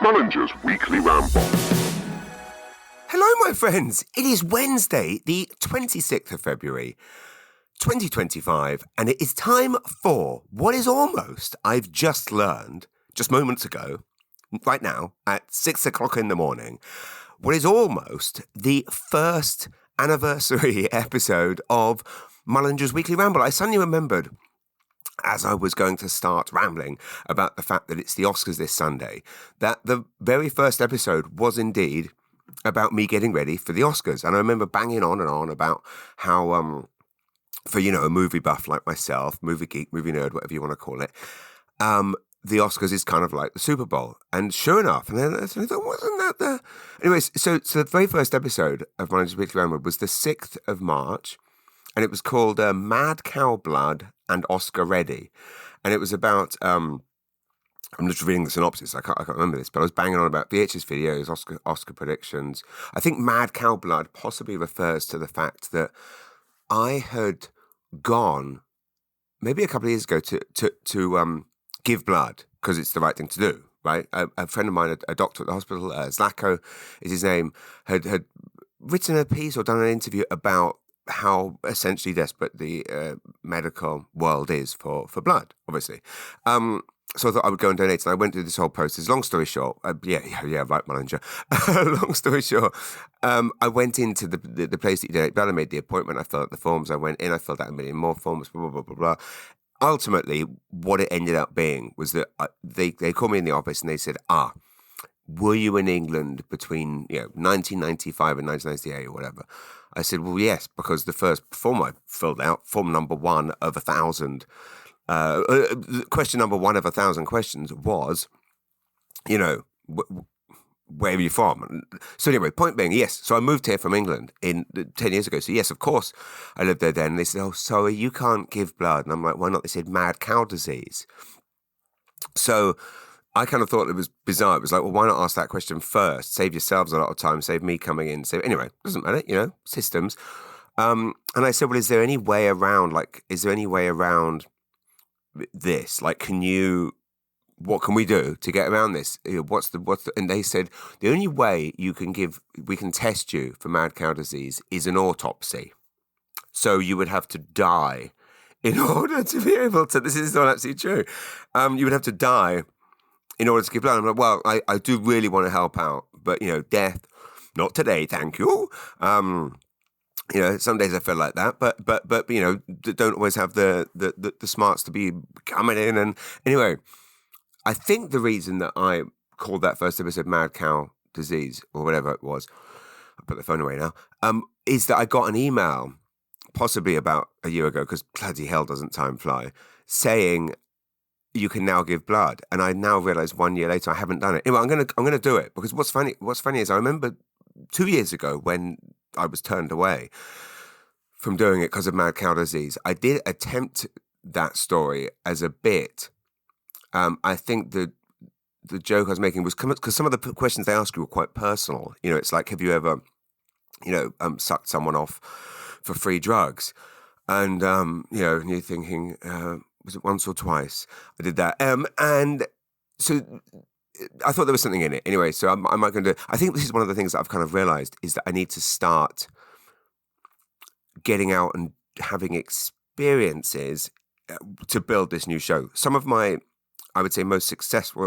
Mullinger's Weekly Ramble. Hello, my friends. It is Wednesday, the 26th of February, 2025, and it is time for what is almost, I've just learned, just moments ago, right now, at 6 o'clock in the morning, what is almost the first anniversary episode of Mullinger's Weekly Ramble. I suddenly remembered, as I was going to start rambling about the fact that it's the Oscars this Sunday, that the very first episode was indeed about me getting ready for the Oscars. And I remember banging on and on about how, for, a movie buff like myself, movie geek, movie nerd, whatever you want to call it, the Oscars is kind of like the Super Bowl. And sure enough, and then I thought, wasn't that the... Anyways, so the very first episode of Mullinger's Weekly Ramble was the 6th of March, and it was called Mad Cow Blood and Oscar Ready. And it was about, I'm just reading the synopsis, I can't remember this, but I was banging on about VHS videos, Oscar predictions. I think Mad Cow Blood possibly refers to the fact that I had gone, maybe a couple of years ago, to give blood, because it's the right thing to do, right? A friend of mine, a doctor at the hospital, Zlatko is his name, had written a piece or done an interview about how essentially desperate the medical world is for blood, obviously. So I thought I would go and donate, and I went through this whole process. Long story short, yeah, right, Mullinger. Long story short, I went into the place that you donate blood. I made the appointment. I filled out the forms. I went in. I filled out a million more forms. Blah blah blah blah blah. Ultimately, what it ended up being was that they called me in the office and they said, were you in England between 1995 and 1998 or whatever? I said, well, yes, because the first form I filled out, form number 1 of 1,000, question number 1 of 1,000 questions was, where are you from? So anyway, point being, yes. So I moved here from England 10 years ago. So yes, of course, I lived there then. And they said, oh, sorry, you can't give blood. And I'm like, why not? They said, mad cow disease. So I kind of thought it was bizarre. It was like, well, why not ask that question first? Save yourselves a lot of time, save me coming in. Anyway, doesn't matter, systems. And I said, well, is there any way around this? Like, what can we do to get around this? And they said, the only way we can test you for mad cow disease is an autopsy. So you would have to die in order to be able to, this is not actually true. You would have to die in order to give blood. I'm like, well, I do really want to help out, but, death, not today, thank you. Some days I feel like that, but don't always have the smarts to be coming in. And anyway, I think the reason that I called that first episode Mad Cow Disease, or whatever it was, I put the phone away now, is that I got an email, possibly about a year ago, because bloody hell doesn't time fly, saying you can now give blood. And I now realize 1 year later I haven't done it. Anyway, I'm gonna do it, because what's funny is I remember 2 years ago when I was turned away from doing it because of mad cow disease. I did attempt that story as a bit. I think the joke I was making was because some of the questions they ask you were quite personal. It's like, have you ever, sucked someone off for free drugs? And, you're thinking, was it once or twice I did that? And so I thought there was something in it. Anyway, so I'm going to, I think this is one of the things that I've kind of realized is that I need to start getting out and having experiences to build this new show. Some of my, I would say, most successful,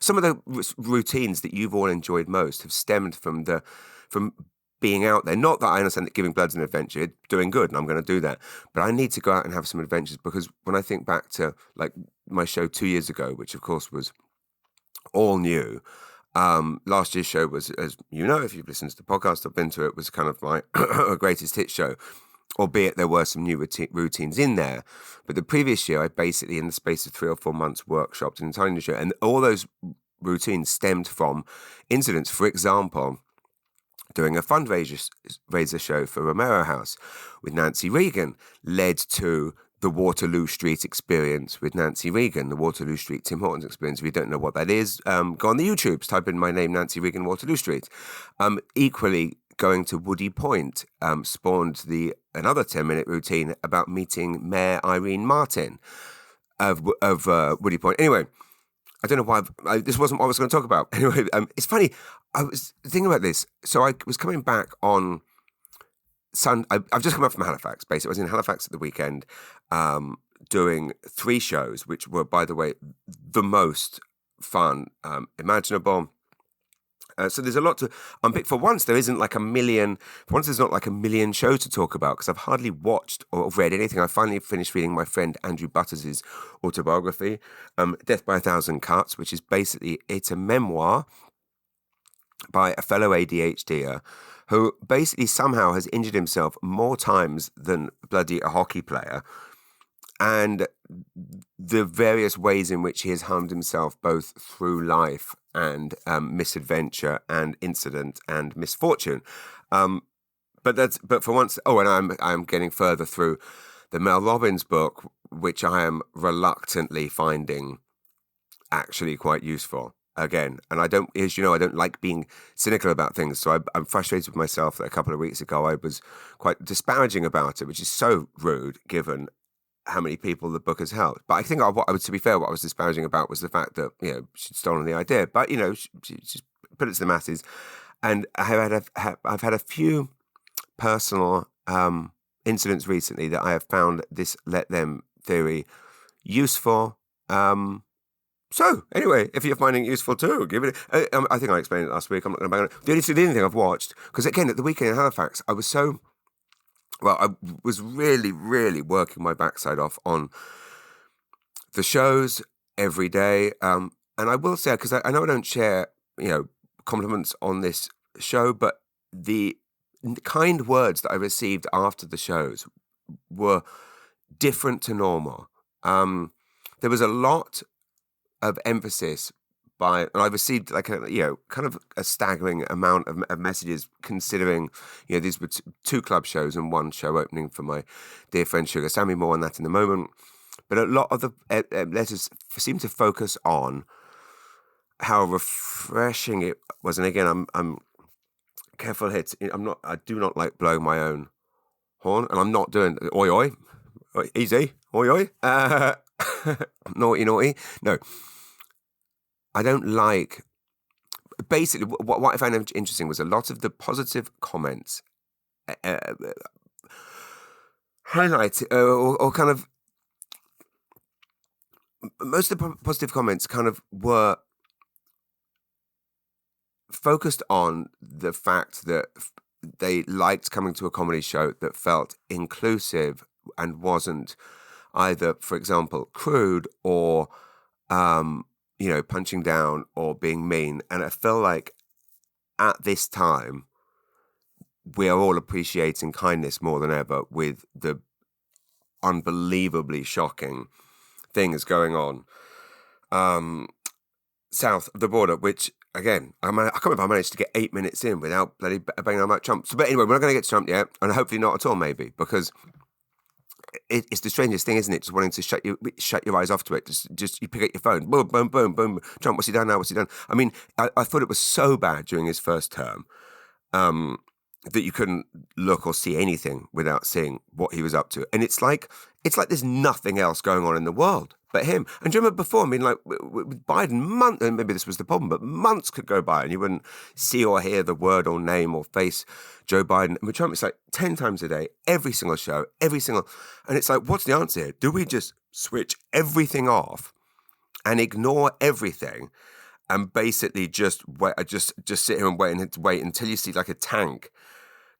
some of the routines that you've all enjoyed most have stemmed from being out there. Not that I understand that giving blood's an adventure, doing good, and I'm going to do that. But I need to go out and have some adventures, because when I think back to like my show 2 years ago, which of course was all new. Last year's show was, as you know, if you've listened to the podcast, I've been to it, was kind of my greatest hit show, albeit there were some new routines in there. But the previous year, I basically, in the space of 3 or 4 months, workshopped an entire new show. And all those routines stemmed from incidents. For example, doing a fundraiser show for Romero House with Nancy Reagan led to the Waterloo Street experience with Nancy Reagan, the Waterloo Street Tim Hortons experience. If you don't know what that is, go on the YouTubes, type in my name, Nancy Reagan, Waterloo Street. Equally, going to Woody Point spawned another 10-minute routine about meeting Mayor Irene Martin of Woody Point. Anyway, I don't know why this wasn't what I was going to talk about. Anyway, it's funny. I was thinking about this. So I was coming back on I've just come up from Halifax, basically. I was in Halifax at the weekend doing 3 shows, which were, by the way, the most fun imaginable. So there's a lot to unpick. For once, there isn't like a million. For once, there's not like a million shows to talk about because I've hardly watched or read anything. I finally finished reading my friend Andrew Butters's autobiography, "Death by a Thousand Cuts," which is basically it's a memoir by a fellow ADHDer who basically somehow has injured himself more times than bloody a hockey player, and the various ways in which he has harmed himself both through life and misadventure and incident and misfortune. But for once, and I'm getting further through the Mel Robbins book, which I am reluctantly finding actually quite useful. Again, and I don't like being cynical about things. So I'm frustrated with myself that a couple of weeks ago I was quite disparaging about it, which is so rude given how many people the book has helped. But I think to be fair, what I was disparaging about was the fact that, she'd stolen the idea. But, she just put it to the masses. And I've had a few personal incidents recently that I have found this let them theory useful. So, anyway, if you're finding it useful too, give it. I think I explained it last week. I'm not going to bang on it. The only thing I've watched, because again, at the weekend in Halifax, I was really, really working my backside off on the shows every day. And I will say, because I know I don't share, compliments on this show, but the kind words that I received after the shows were different to normal. There was a lot of emphasis and I received like kind of a staggering amount of messages, considering, these were 2 club shows and 1 show opening for my dear friend Sugar Sammy. More on that in a moment. But a lot of the letters seem to focus on how refreshing it was. And again, I'm careful here. I do not like blowing my own horn, and I'm not doing oi oi, easy, oi oi, naughty. No. I don't like. Basically, what I found interesting was a lot of the positive comments highlight or kind of most of the positive comments kind of were focused on the fact that they liked coming to a comedy show that felt inclusive and wasn't either, for example, crude or punching down or being mean. And I feel like at this time, we are all appreciating kindness more than ever with the unbelievably shocking things going on south of the border, which, again, I can't remember if I managed to get 8 minutes in without bloody banging on about Trump. So, but anyway, we're not going to get to Trump yet, and hopefully not at all, maybe, because it's the strangest thing, isn't it? Just wanting to shut your eyes off to it. Just you pick up your phone, boom, boom, boom, boom. Trump, what's he done now? What's he done? I mean, I thought it was so bad during his first term that you couldn't look or see anything without seeing what he was up to. And it's like there's nothing else going on in the world but him. And do you remember before? I mean, like with Biden, and maybe this was the problem, but months could go by and you wouldn't see or hear the word or name or face Joe Biden. And with Trump, it's like 10 times a day, every single show, and it's like, what's the answer here? Do we just switch everything off and ignore everything and basically just wait, just sit here and wait until you see like a tank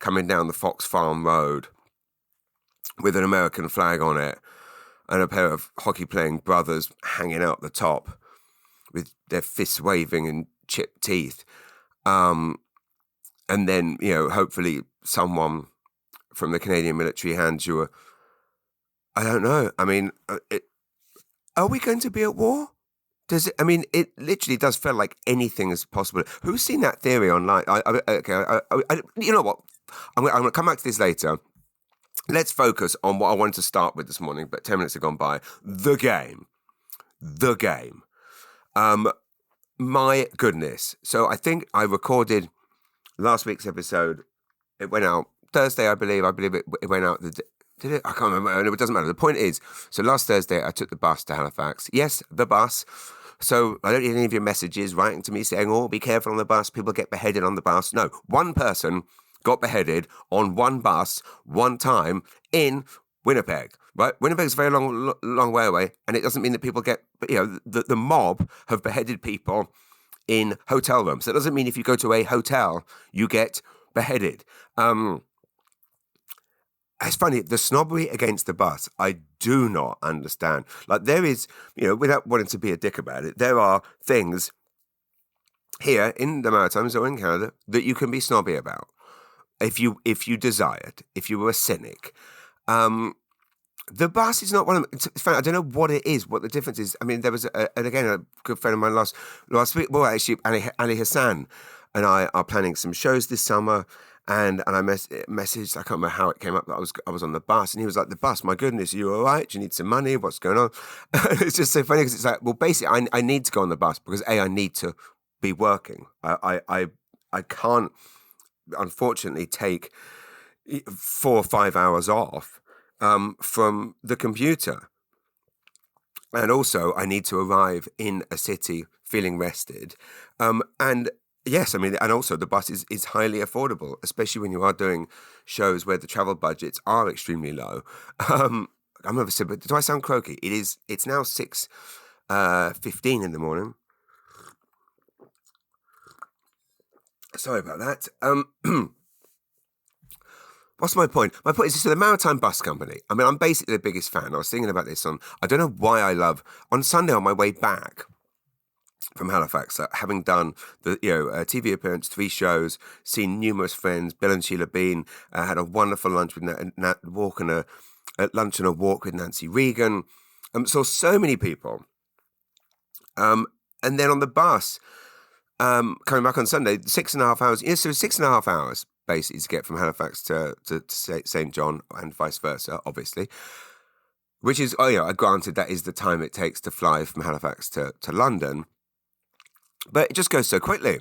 coming down the Fox Farm Road with an American flag on it and a pair of hockey-playing brothers hanging out the top with their fists waving and chipped teeth. And then, hopefully someone from the Canadian military hands you I don't know. I mean, are we going to be at war? It literally does feel like anything is possible. Who's seen that theory online? You know what? I'm going to come back to this later. Let's focus on what I wanted to start with this morning, but 10 minutes have gone by. The game. My goodness. So I think I recorded last week's episode. It went out Thursday, I believe. It went out. Did it? I can't remember. It doesn't matter. The point is, so last Thursday I took the bus to Halifax. Yes, the bus. So I don't need any of your messages writing to me saying, oh, be careful on the bus, people get beheaded on the bus. No, one person got beheaded on one bus, one time in Winnipeg, right? Winnipeg's a very long way away, and it doesn't mean that people get, the mob have beheaded people in hotel rooms. That doesn't mean if you go to a hotel, you get beheaded. It's funny, the snobbery against the bus, I do not understand. Like there is, without wanting to be a dick about it, there are things here in the Maritimes or in Canada that you can be snobby about if you desired, if you were a cynic. The bus is not one of them. It's funny, I don't know what it is, what the difference is. I mean, there was, and again, a good friend of mine last week, well, actually, Ali Hassan and I are planning some shows this summer. And I messaged, I can't remember how it came up, that I was on the bus, and he was like, the bus, my goodness, are you all right? Do you need some money? What's going on? It's just so funny because it's like, well, basically, I need to go on the bus because I need to be working. I can't, unfortunately, take 4 or 5 hours off from the computer. And also, I need to arrive in a city feeling rested. And yes, I mean, and also the bus is highly affordable, especially when you are doing shows where the travel budgets are extremely low. I'm never said, but do I sound croaky? It's now 6:15 in the morning. Sorry about that. What's my point? My point is, so the Maritime Bus Company. I mean, I'm basically the biggest fan. I was thinking about this I don't know why I love, on Sunday on my way back from Halifax, having done the TV appearance, 3 shows, seen numerous friends, Bill and Sheila Bean, had a wonderful lunch with lunch and a walk with Nancy Regan, saw so many people, and then on the bus, coming back on Sunday, 6.5 hours. So 6.5 hours basically to get from Halifax to St. John and vice versa, obviously. Which is, granted, that is the time it takes to fly from Halifax to London. But it just goes so quickly.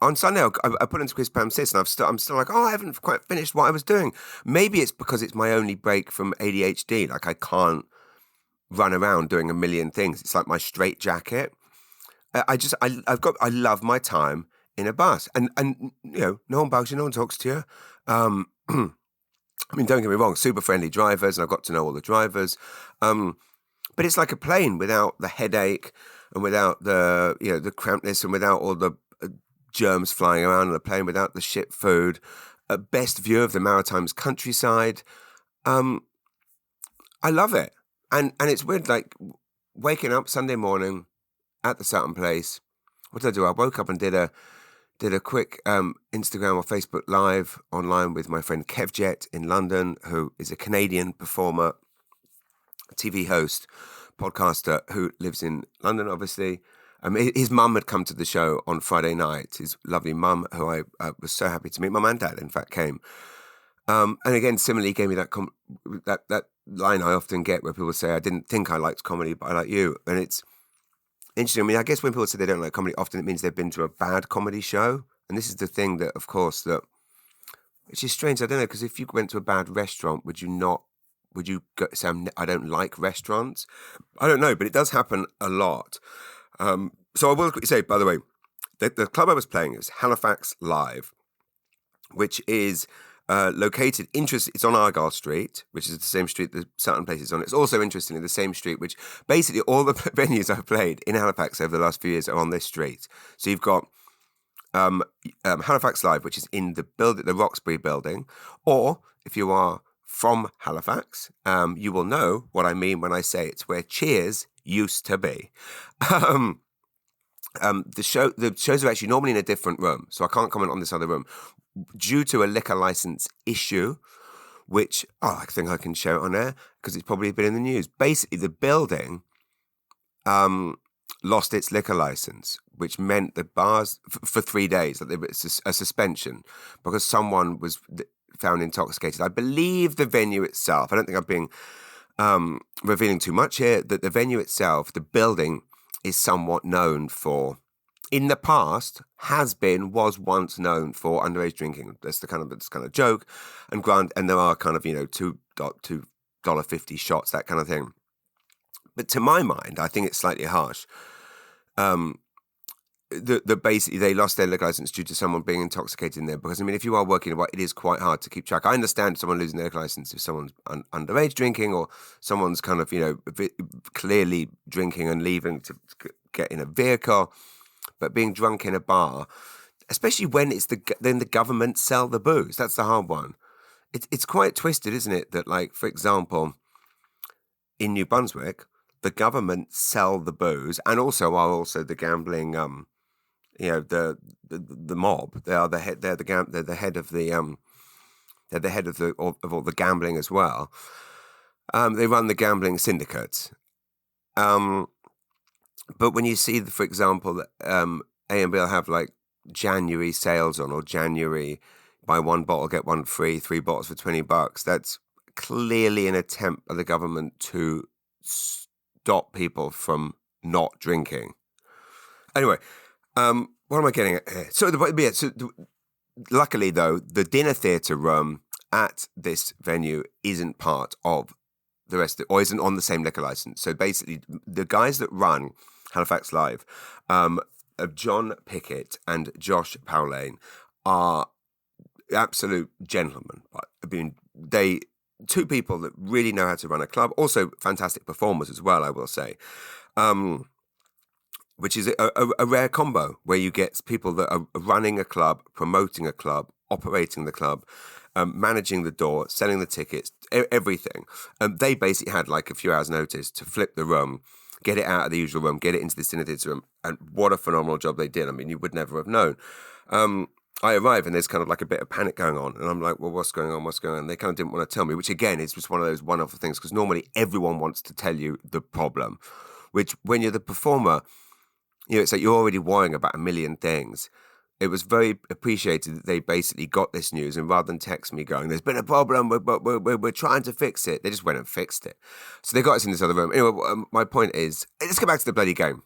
On Sunday, I put into Chris Pam Sis, and I'm still like, I haven't quite finished what I was doing. Maybe it's because it's my only break from ADHD. Like I can't run around doing a million things. It's like my straitjacket. I love my time in a bus, and no one bugs you, no one talks to you. I mean, don't get me wrong, super friendly drivers, and I've got to know all the drivers. But it's like a plane without the headache and without the the crampness and without all the germs flying around on the plane, without the shit food. Best view of the Maritimes countryside. I love it, and it's weird. Like waking up Sunday morning at the Sutton Place. What did I do? I woke up and did a quick Instagram or Facebook Live online with my friend Kev Jett in London, who is a Canadian performer, TV host, podcaster who lives in London, obviously. His mum had come to the show on Friday night, his lovely mum, who I was so happy to meet. Mum and dad, in fact, came. And again, similarly, gave me that line I often get where people say, I didn't think I liked comedy, but I like you. And it's interesting. I mean, I guess when people say they don't like comedy, often it means they've been to a bad comedy show. And this is the thing that, of course, which is strange. I don't know, because if you went to a bad restaurant, would you say, I don't like restaurants? I don't know, but it does happen a lot. So I will quickly say, by the way, the club I was playing is Halifax Live, which is located, it's on Argyle Street, which is the same street the Sutton Place is on. It's also, interestingly, the same street, which basically all the venues I've played in Halifax over the last few years are on this street. So you've got Halifax Live, which is in the Roxbury building, or if you are from Halifax, you will know what I mean when I say it's where Cheers used to be. The shows are actually normally in a different room, so I can't comment on this other room due to a liquor license issue, which I think I can share it on air because it's probably been in the news. Basically, the building lost its liquor license, which meant the bars for 3 days that there was a suspension because someone was found intoxicated. I believe the venue itself, I don't think I'm being revealing too much here, that the venue itself, the building, is somewhat known for, in the past, was once known for underage drinking. That's the kind of joke, and there are kind of $2.50 shots, that kind of thing. But to my mind, I think it's slightly harsh. that basically they lost their liquor license due to someone being intoxicated in there. Because, I mean, if you are working in a bar, it is quite hard to keep track. I understand someone losing their liquor license if someone's underage drinking or someone's kind of, clearly drinking and leaving to get in a vehicle. But being drunk in a bar, especially when then the government sell the booze, that's the hard one. It's quite twisted, isn't it? That, like, for example, in New Brunswick, the government sell the booze and also the gambling, the mob. They are the head. They're the head of the they're the head of all the gambling as well. They run the gambling syndicates. But when you see, for example, A&B will have like January sales on, or January buy one bottle get one free, 3 bottles for $20. That's clearly an attempt by the government to stop people from not drinking. Anyway, what am I getting at here? Luckily though, the dinner theatre room at this venue isn't part of the rest or isn't on the same liquor license. So basically, the guys that run Halifax Live, John Pickett and Josh Powlane, are absolute gentlemen. I mean, two people that really know how to run a club, also fantastic performers as well, I will say, which is a rare combo where you get people that are running a club, promoting a club, operating the club, managing the door, selling the tickets, everything. They basically had like a few hours notice to flip the room, get it out of the usual room, get it into the dinner theatre room, and what a phenomenal job they did. I mean, you would never have known. I arrive and there's kind of like a bit of panic going on, and I'm like, well, what's going on? And they kind of didn't want to tell me, which again is just one of those wonderful things, because normally everyone wants to tell you the problem, which when you're the performer, it's like you're already worrying about a million things. It was very appreciated that they basically got this news, and rather than text me going, there's been a problem, we're trying to fix it, they just went and fixed it. So they got us in this other room. Anyway, my point is, let's go back to the bloody game.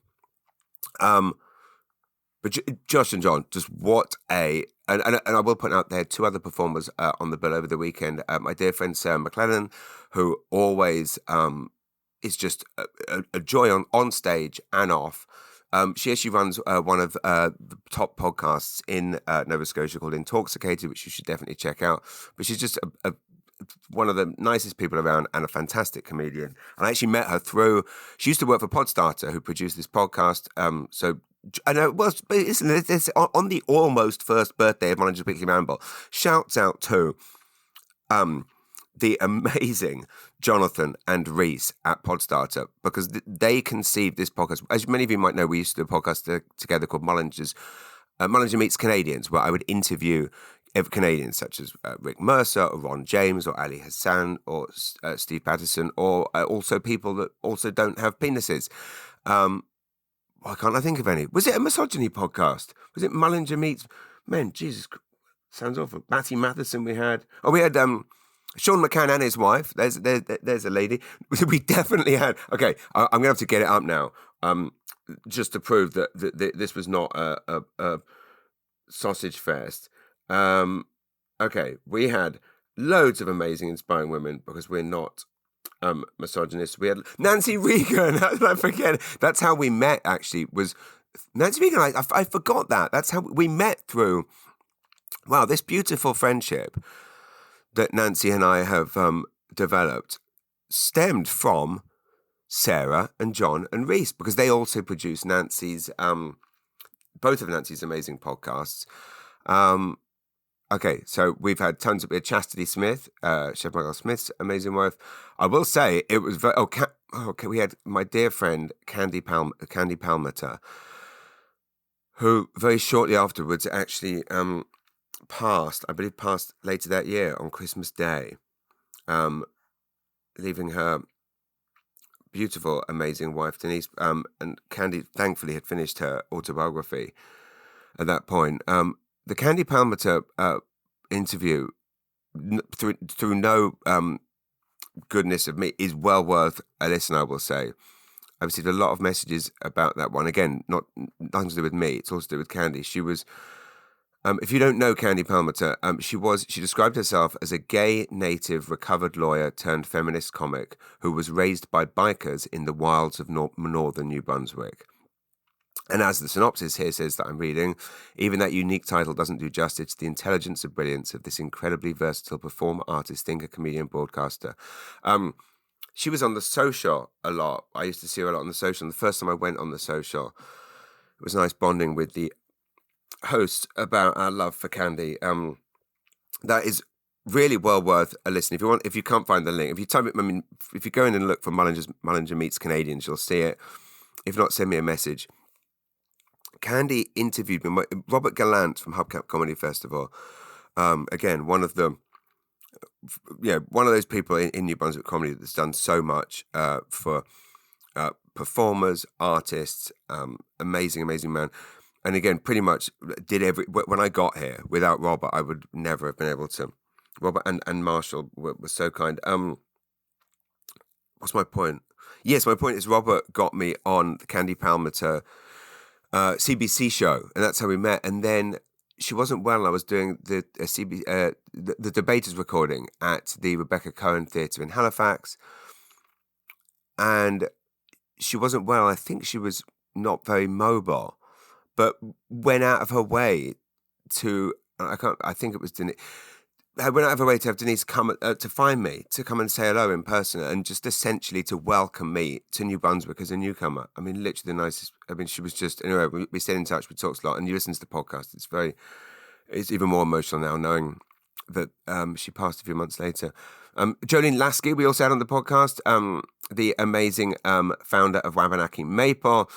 But Josh and John, just what and I will point out, there are 2 other performers on the bill over the weekend. My dear friend Sarah McLennan, who always is just a joy on stage and off. She actually runs one of the top podcasts in Nova Scotia called Intoxicated, which you should definitely check out. But she's just one of the nicest people around and a fantastic comedian. And I actually met her she used to work for Podstarter, who produced this podcast. So I know, well, it's on the almost first birthday of Manager Weekly Ramble. Shouts out to the amazing Jonathan and Reese at Podstarter, because they conceived this podcast. As many of you might know, we used to do a podcast together called Mullinger Meets Canadians, where I would interview Canadians such as Rick Mercer or Ron James or Ali Hassan or Steve Patterson, or also people that also don't have penises. Why can't I think of any? Was it a misogyny podcast? Was it Mullinger Meets Men? Jesus, sounds awful. Matty Matheson we had. Oh, we had Sean McCann and his wife. There's a lady. We definitely had. Okay, I'm going to have to get it up now, just to prove that this was not a sausage fest. Okay, we had loads of amazing, inspiring women, because we're not misogynist. We had Nancy Reagan. How did I forget? That's how we met, actually, was Nancy Reagan. I forgot that. That's how we met, through, wow, this beautiful friendship that Nancy and I have developed stemmed from Sarah and John and Reese, because they also produce Nancy's, both of Nancy's amazing podcasts. Okay, so we had Chastity Smith, Chef Michael Smith's amazing wife. I will say it was very. Okay, we had my dear friend Candy Palmater, who very shortly afterwards actually passed. I believe passed later that year on Christmas Day, leaving her beautiful, amazing wife Denise. And Candy thankfully had finished her autobiography at that point. The Candy Palmater interview, through no goodness of me, is well worth a listen, I will say. I've received a lot of messages about that one. Again, nothing to do with me. It's all to do with Candy. She was, if you don't know Candy Palmater, she described herself as a gay, native, recovered lawyer turned feminist comic who was raised by bikers in the wilds of northern New Brunswick. And as the synopsis here says that I'm reading, even that unique title doesn't do justice to the intelligence and brilliance of this incredibly versatile performer, artist, thinker, comedian, broadcaster. She was on The Social a lot. I used to see her a lot on The Social. And the first time I went on The Social, it was nice bonding with the host about our love for Candy. That is really well worth a listen. If you can't find the link, if you type it, I mean, if you go in and look for Mullinger Meets Canadians, you'll see it. If not, send me a message. Candy interviewed me. Robert Gallant from Hubcap Comedy Festival. Again, one of those people in New Brunswick comedy that's done so much for performers, artists. Amazing man. And again, pretty much did when I got here. Without Robert, I would never have been able to. Robert and Marshall were so kind. What's my point? Yes, my point is Robert got me on the Candy Palmer CBC show, and that's how we met. And then she wasn't well, and I was doing the Debaters recording at the Rebecca Cohen Theatre in Halifax, and she wasn't well. I think she was not very mobile, but went out of her way to. I think it was Denise. I went out of her way to have Denise come to find me, to come and say hello in person, and just essentially to welcome me to New Brunswick as a newcomer. I mean, literally the nicest. I mean, she was just, anyway, we stayed in touch, we talked a lot, and you listen to the podcast. It's even more emotional now knowing that she passed a few months later. Jolene Lasky, we also had on the podcast, the amazing founder of Wabanaki Maple.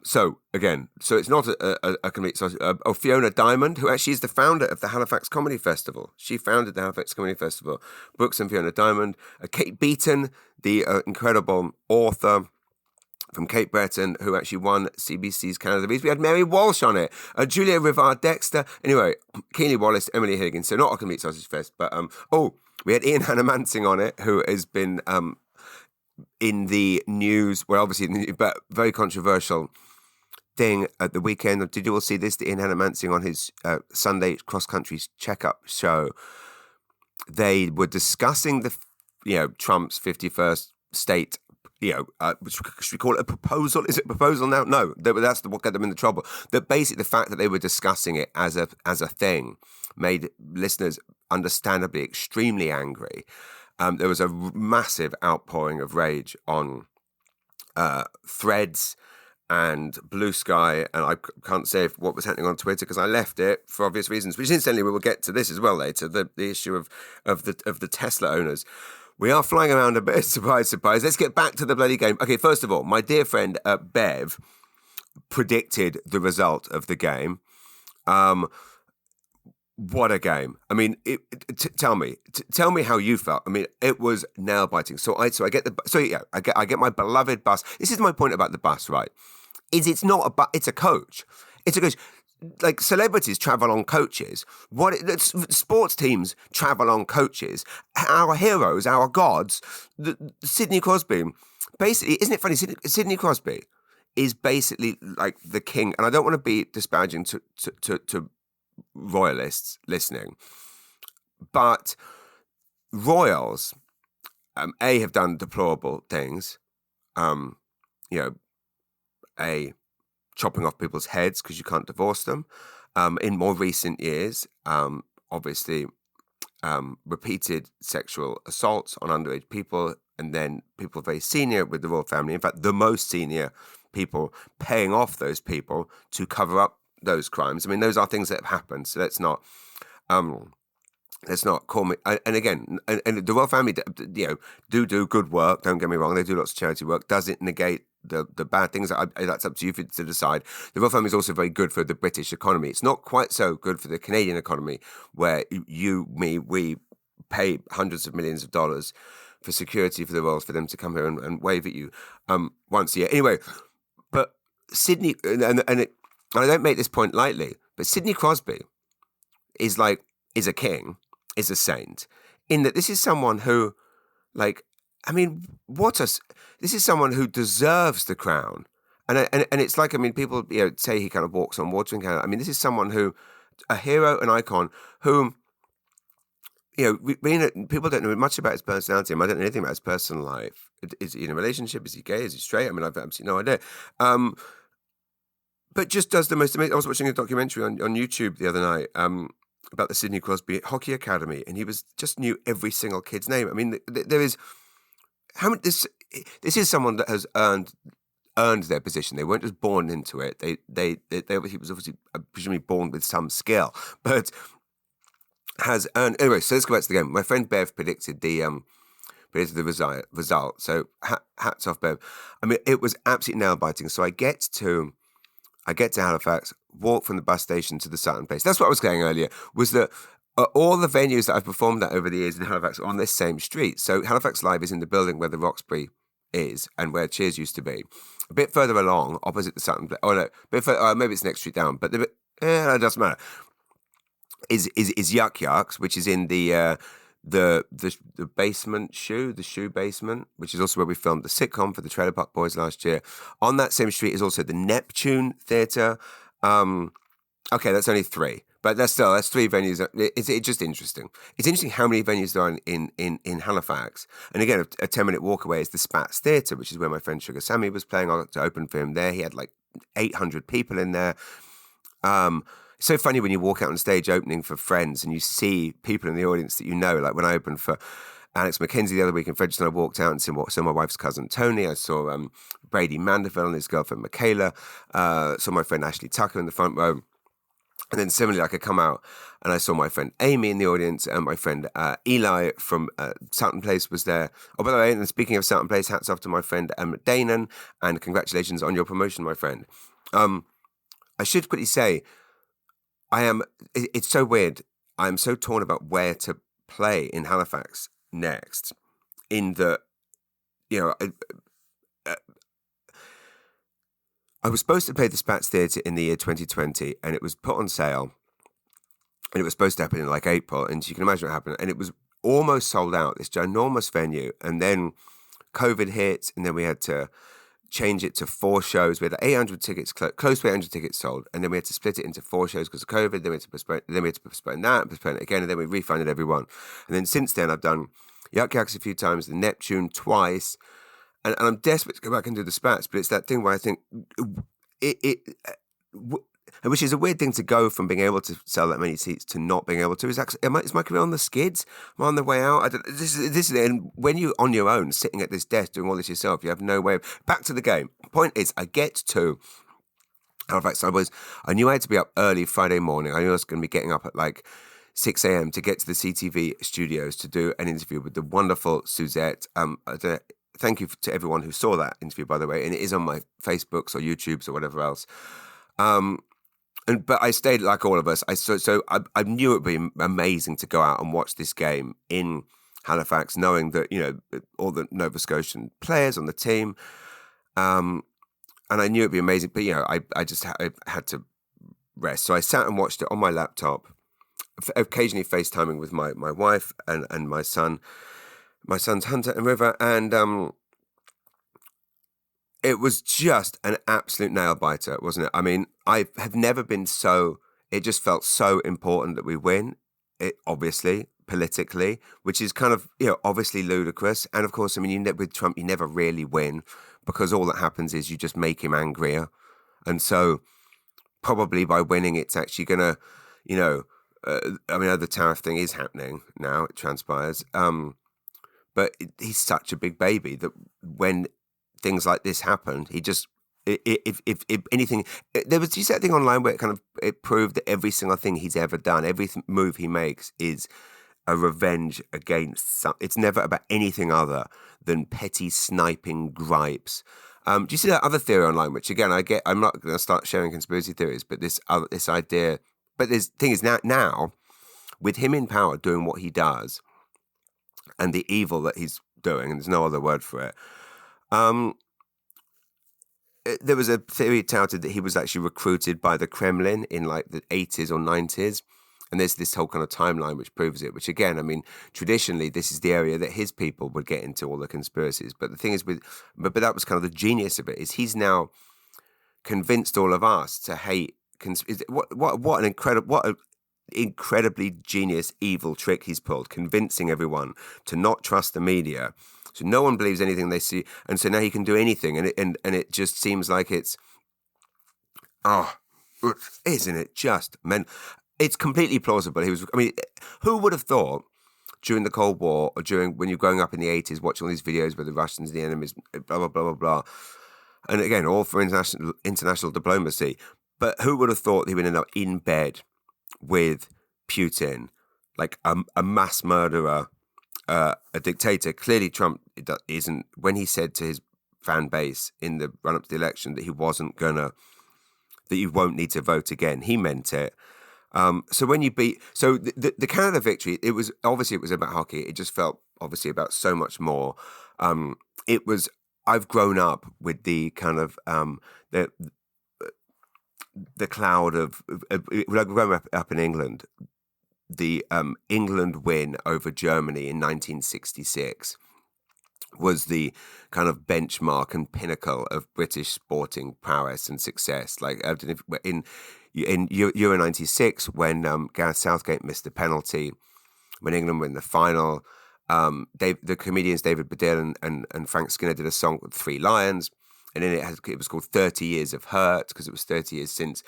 So it's not a complete sausage. Fiona Diamond, who actually is the founder of the Halifax Comedy Festival. She founded the Halifax Comedy Festival. Brooks and Fiona Diamond. Kate Beaton, the incredible author from Cape Breton, who actually won CBC's Canada Reads. We had Mary Walsh on it. Julia Rivard-Dexter. Anyway, Keely Wallace, Emily Higgins. So not a complete sausage fest, but we had Ian Hannah-Mansing on it, who has been in the news, well, obviously, but very controversial thing at the weekend. Did you all see this? The Ian Hannah-Mansing on his Sunday cross-country checkup show. They were discussing Trump's 51st state. Should we call it a proposal? Is it a proposal now? No, that's what got them into trouble. That basically the fact that they were discussing it as a thing made listeners understandably extremely angry. There was a massive outpouring of rage on Threads and Blue Sky, and I can't say what was happening on Twitter because I left it for obvious reasons. Which incidentally, we will get to this as well later. The issue of the Tesla owners. We are flying around a bit. Surprise, surprise. Let's get back to the bloody game. Okay, first of all, my dear friend Bev predicted the result of the game. What a game! I mean, tell me how you felt. I mean, it was nail biting. So I get my beloved bus. This is my point about the bus, right? It's not a bus. It's a coach. It's a coach. Like celebrities travel on coaches. Sports teams travel on coaches. Our heroes, our gods, Sidney Crosby. Basically, isn't it funny? Sidney Crosby is basically like the king. And I don't want to be disparaging to royalists listening, but royals, have done deplorable things. Chopping off people's heads because you can't divorce them. In more recent years, obviously, repeated sexual assaults on underage people, and then people very senior with the royal family. In fact, the most senior people paying off those people to cover up those crimes. I mean, those are things that have happened. So let's not call me. And again, and the royal family, do good work. Don't get me wrong; they do lots of charity work. Does it negate the bad things? That's up to you to decide. The royal family is also very good for the British economy. It's not quite so good for the Canadian economy, where we pay hundreds of millions of dollars for security for the royals, for them to come here and wave at you once a year. Anyway, but Sidney, and I don't make this point lightly, but Sidney Crosby is a king, is a saint, in that this is someone who, this is someone who deserves the crown. And it's like, I mean, people say he kind of walks on water in Canada. I mean, this is someone who, a hero, an icon, whom, people don't know much about his personality. I don't know anything about his personal life. Is he in a relationship? Is he gay? Is he straight? I mean, I've absolutely no idea. but just does the most amazing. I was watching a documentary on YouTube the other night about the Sidney Crosby Hockey Academy, and he just knew every single kid's name. I mean, there is how many this is someone that has earned their position. They weren't just born into it. They he was obviously presumably born with some skill, but has earned. Anyway, so let's go back to the game. My friend Bev predicted the result. So hats off, Bev. I mean, it was absolutely nail biting. So I get to Halifax, walk from the bus station to the Sutton Place. That's what I was saying earlier. Was that all the venues that I've performed at over the years in Halifax are on this same street. So Halifax Live is in the building where the Roxbury is and where Cheers used to be. A bit further along, opposite the Sutton Place. Oh no, a bit further, maybe it's the next street down. But it doesn't matter. Is Yuck Yucks, which is in the basement the shoe basement, which is also where we filmed the sitcom for the Trailer Park Boys last year. On that same street is also the Neptune Theatre. Okay, that's only 3, but that's 3 venues. It's just interesting. It's interesting how many venues there are in Halifax. And again, a 10-minute walk away is the Spats Theatre, which is where my friend Sugar Sammy was playing. I got to open for him there. He had like 800 people in there. It's so funny when you walk out on stage opening for Friends and you see people in the audience that you know. Like when I opened for Alex McKenzie the other week in Frederickson, I walked out and saw my wife's cousin Tony. I saw Brady Mandeville and his girlfriend Michaela. Saw my friend Ashley Tucker in the front row. And then similarly, I could come out and I saw my friend Amy in the audience and my friend Eli from Sutton Place was there. Oh, by the way, and speaking of Sutton Place, hats off to my friend Danon and congratulations on your promotion, my friend. I should quickly say, it's so weird. I'm so torn about where to play in Halifax next. In the, I was supposed to play the Spats Theatre in the year 2020, and it was put on sale, and it was supposed to happen in like April, and you can imagine what happened. And it was almost sold out, this ginormous venue, and then COVID hit, and then we had to change it to 4 shows. We had 800 tickets, close to 800 tickets sold, and then we had to split it into 4 shows because of COVID. Then we had to postpone that, postpone it again, and then we refunded everyone. And then since then, I've done Yuck Yucks a few times, the Neptune twice, and I'm desperate to go back and do the Spats. But it's that thing where I think which is a weird thing to go from being able to sell that many seats to not being able to. Is my career on the skids? Am I on the way out? This is it. And when you're on your own, sitting at this desk doing all this yourself, you have no way of... Back to the game. Point is, I get to Halifax. I knew I had to be up early Friday morning. I knew I was going to be getting up at like 6 a.m. to get to the CTV studios to do an interview with the wonderful Suzette. Thank you to everyone who saw that interview, by the way. And it is on my Facebooks or YouTubes or whatever else. But I stayed like all of us. I knew it would be amazing to go out and watch this game in Halifax, knowing that, all the Nova Scotian players on the team. And I knew it'd be amazing, but, I just had to rest. So I sat and watched it on my laptop, occasionally FaceTiming with my wife and my son. My sons Hunter and River, and it was just an absolute nail biter, wasn't it? I mean, I have never been so. It just felt so important that we win. It obviously politically, which is kind of obviously ludicrous, and of course, I mean, with Trump, you never really win because all that happens is you just make him angrier, and so probably by winning, it's actually gonna, I mean, the tariff thing is happening now. It transpires. But he's such a big baby that when things like this happened, he just, if anything, there was that thing online where it proved that every single thing he's ever done, every move he makes is a revenge against it's never about anything other than petty sniping gripes. Do you see that other theory online, which again, I'm not going to start sharing conspiracy theories, but this idea, but this thing is now with him in power doing what he does, and the evil that he's doing, and there's no other word for it. There was a theory touted that he was actually recruited by the Kremlin in like the 80s or 90s. And there's this whole kind of timeline which proves it, which again, I mean, traditionally, this is the area that his people would get into all the conspiracies. But the thing is but that was kind of the genius of it, is he's now convinced all of us to hate. What an incredibly genius, evil trick he's pulled, convincing everyone to not trust the media. So no one believes anything they see. And so now he can do anything. And it just seems like it's Oh, isn't it just It's completely plausible. Who would have thought during the Cold War or during when you're growing up in the 80s watching all these videos where the Russians, the enemies, blah, blah, blah, blah, blah. And again, all for international diplomacy. But who would have thought he would end up in bed with Putin, like a mass murderer, a dictator? Clearly, Trump isn't. When he said to his fan base in the run-up to the election that he wasn't that you won't need to vote again, he meant it. So when you the Canada victory, it was about hockey. It just felt obviously about so much more. I've grown up with the kind of the cloud of like growing up in England, the England win over Germany in 1966 was the kind of benchmark and pinnacle of British sporting prowess and success. Like in Euro 96, when Gareth Southgate missed the penalty, when England were in the final, the comedians David Baddiel and Frank Skinner did a song called Three Lions, and in it was called 30 Years of Hurt, because it was 30 years since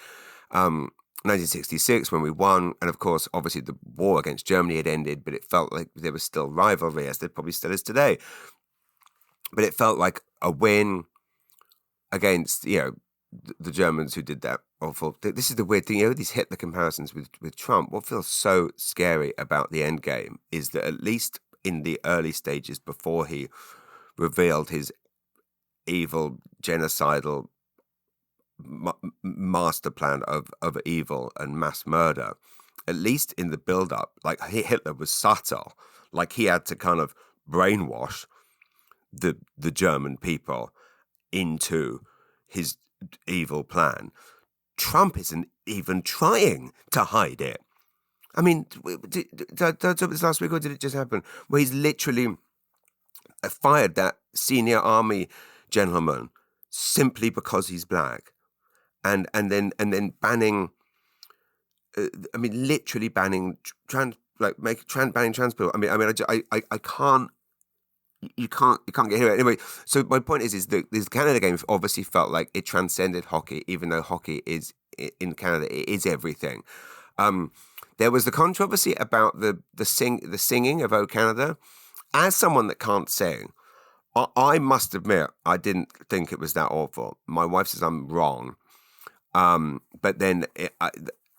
1966 when we won. And of course, obviously the war against Germany had ended, but it felt like there was still rivalry, as there probably still is today. But it felt like a win against, the Germans who did that awful. This is the weird thing, these Hitler comparisons with Trump. What feels so scary about the end game is that at least in the early stages before he revealed his evil, genocidal master plan of evil and mass murder, at least in the build-up, like Hitler was subtle. Like he had to kind of brainwash the German people into his evil plan. Trump isn't even trying to hide it. I mean, last week, or did it just happen? Where he's literally fired that senior army gentleman simply because he's black, and then banning. Literally banning banning trans people. I can't. You can't get here anyway. So my point is that this Canada game obviously felt like it transcended hockey, even though hockey is in Canada, it is everything. There was the controversy about the singing of "O Canada." As someone that can't sing, I must admit I didn't think it was that awful. My wife says I'm wrong, but then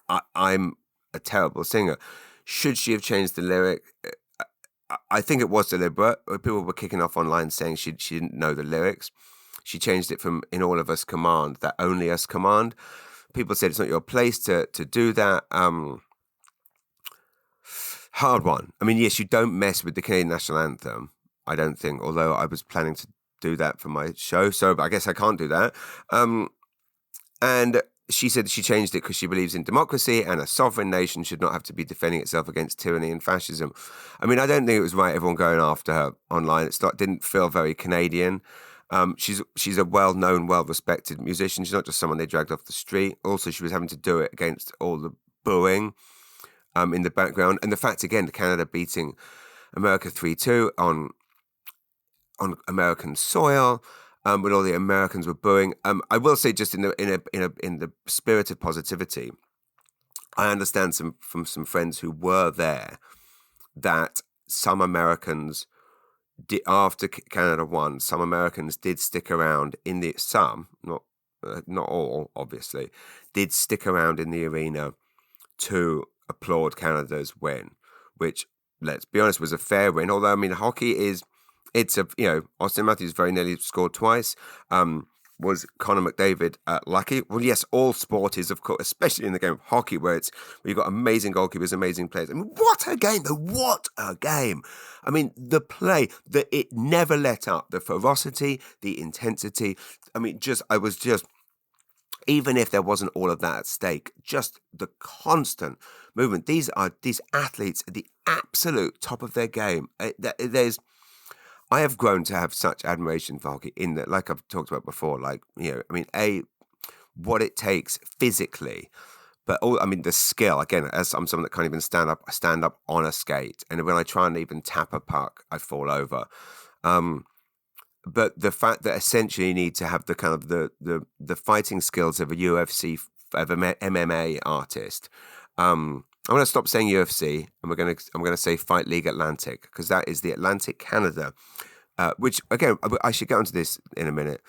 I'm a terrible singer. Should she have changed the lyric? I think it was deliberate. People were kicking off online saying she didn't know the lyrics. She changed it from "In All of Us Command," that "Only Us Command." People said it's not your place to do that. Hard one. Yes, you don't mess with the Canadian national anthem, I don't think, although I was planning to do that for my show, so I guess I can't do that. And she said she changed it because she believes in democracy and a sovereign nation should not have to be defending itself against tyranny and fascism. I don't think it was right, everyone going after her online. It didn't feel very Canadian. She's a well-known, well-respected musician. She's not just someone they dragged off the street. Also, she was having to do it against all the booing in the background. And the fact, again, Canada beating America 3-2 on American soil, when all the Americans were booing. I will say, just in the spirit of positivity, I understand from some friends who were there that some Americans did, after Canada won, some Americans did stick around not all, obviously, did stick around in the arena to applaud Canada's win, which, let's be honest, was a fair win. Although, hockey Austin Matthews very nearly scored twice. Was Connor McDavid lucky? Well, yes, all sport is, of course, especially in the game of hockey, where you've got amazing goalkeepers, amazing players. What a game! What a game! The play, it never let up. The ferocity, the intensity. Even if there wasn't all of that at stake, just the constant movement. These athletes at the absolute top of their game. I have grown to have such admiration for hockey in that, like I've talked about before, what it takes physically, but the skill, again, as I'm someone that can't even stand up on a skate. And when I try and even tap a puck, I fall over. But the fact that essentially you need to have the kind of the fighting skills of a UFC of an MMA artist. I'm going to stop saying UFC, and I'm going to say Fight League Atlantic, because that is the Atlantic Canada, which again I should get onto this in a minute.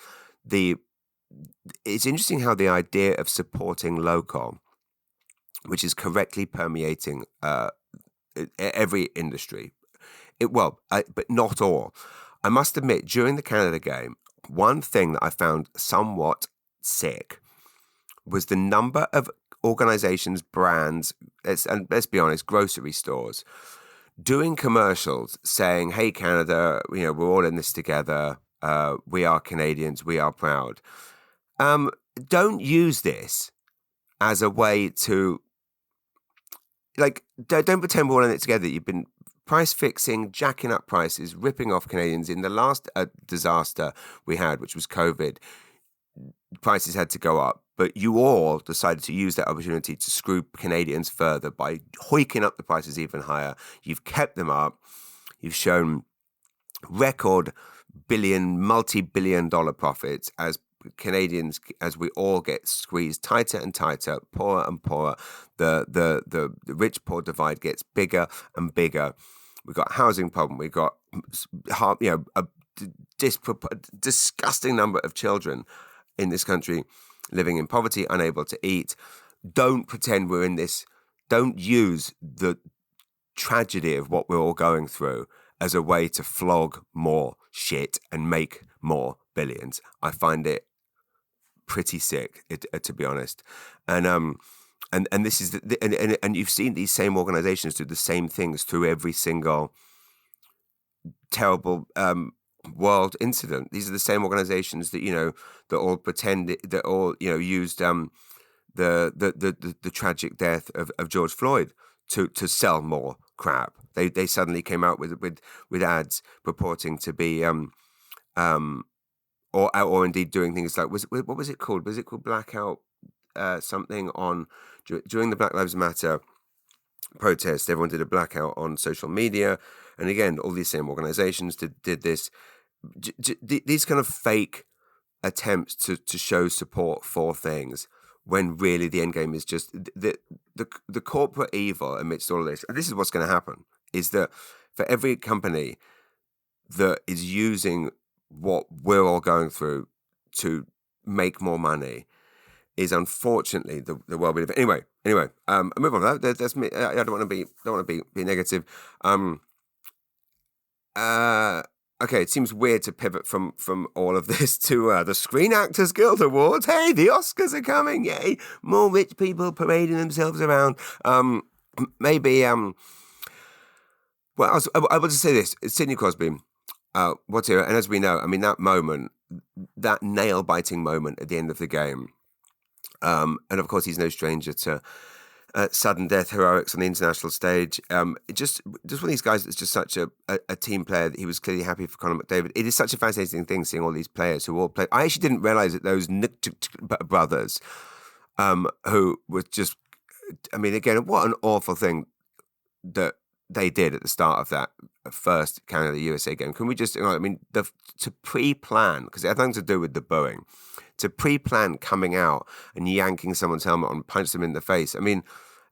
It's interesting how the idea of supporting local, which is correctly permeating every industry, but not all. I must admit, during the Canada game, one thing that I found somewhat sick was the number of organizations, brands, and let's be honest, grocery stores, doing commercials saying, "Hey, Canada, we're all in this together. We are Canadians. We are proud." Don't use this as a way to, don't pretend we're all in it together. You've been price fixing, jacking up prices, ripping off Canadians. In the last disaster we had, which was COVID, prices had to go up. But you all decided to use that opportunity to screw Canadians further by hoiking up the prices even higher. You've kept them up. You've shown record multi-billion dollar profits as Canadians, as we all get squeezed tighter and tighter, poorer and poorer. The rich poor divide gets bigger and bigger. We've got a housing problem. We've got a disgusting number of children in this country living in poverty, unable to eat. Don't pretend we're in this. Don't use the tragedy of what we're all going through as a way to flog more shit and make more billions. I find it pretty sick, to be honest. And this is and you've seen these same organizations do the same things through every single terrible world incident. These are the same organizations that that all pretend that all used the tragic death of George Floyd to sell more crap. They suddenly came out with ads purporting to be or indeed doing things like what was it called? Was it called blackout something on during the Black Lives Matter protest? Everyone did a blackout on social media, and again, all these same organizations did this. These kind of fake attempts to show support for things when really the end game is just the corporate evil amidst all of this. And this is what's going to happen, is that for every company that is using what we're all going through to make more money is unfortunately the world we live in. Anyway, move on. That's me. I don't want to be negative. Okay, it seems weird to pivot from all of this to the Screen Actors Guild Awards. Hey, the Oscars are coming! Yay! More rich people parading themselves around. Maybe. Well, I will just say this: Sidney Crosby. What's here? And as we know, I mean, that moment, that nail-biting moment at the end of the game, and of course, he's no stranger to sudden death heroics on the international stage. Just one of these guys that's just such a team player. That he was clearly happy for Conor McDavid. It is such a fascinating thing seeing all these players who all play. I actually didn't realize that those brothers, who were just, I mean, again, what an awful thing that they did at the start of that first Canada-USA game. Can we just, to pre-plan, because it had nothing to do with the booing, to pre-plan coming out and yanking someone's helmet on, punch them in the face. I mean,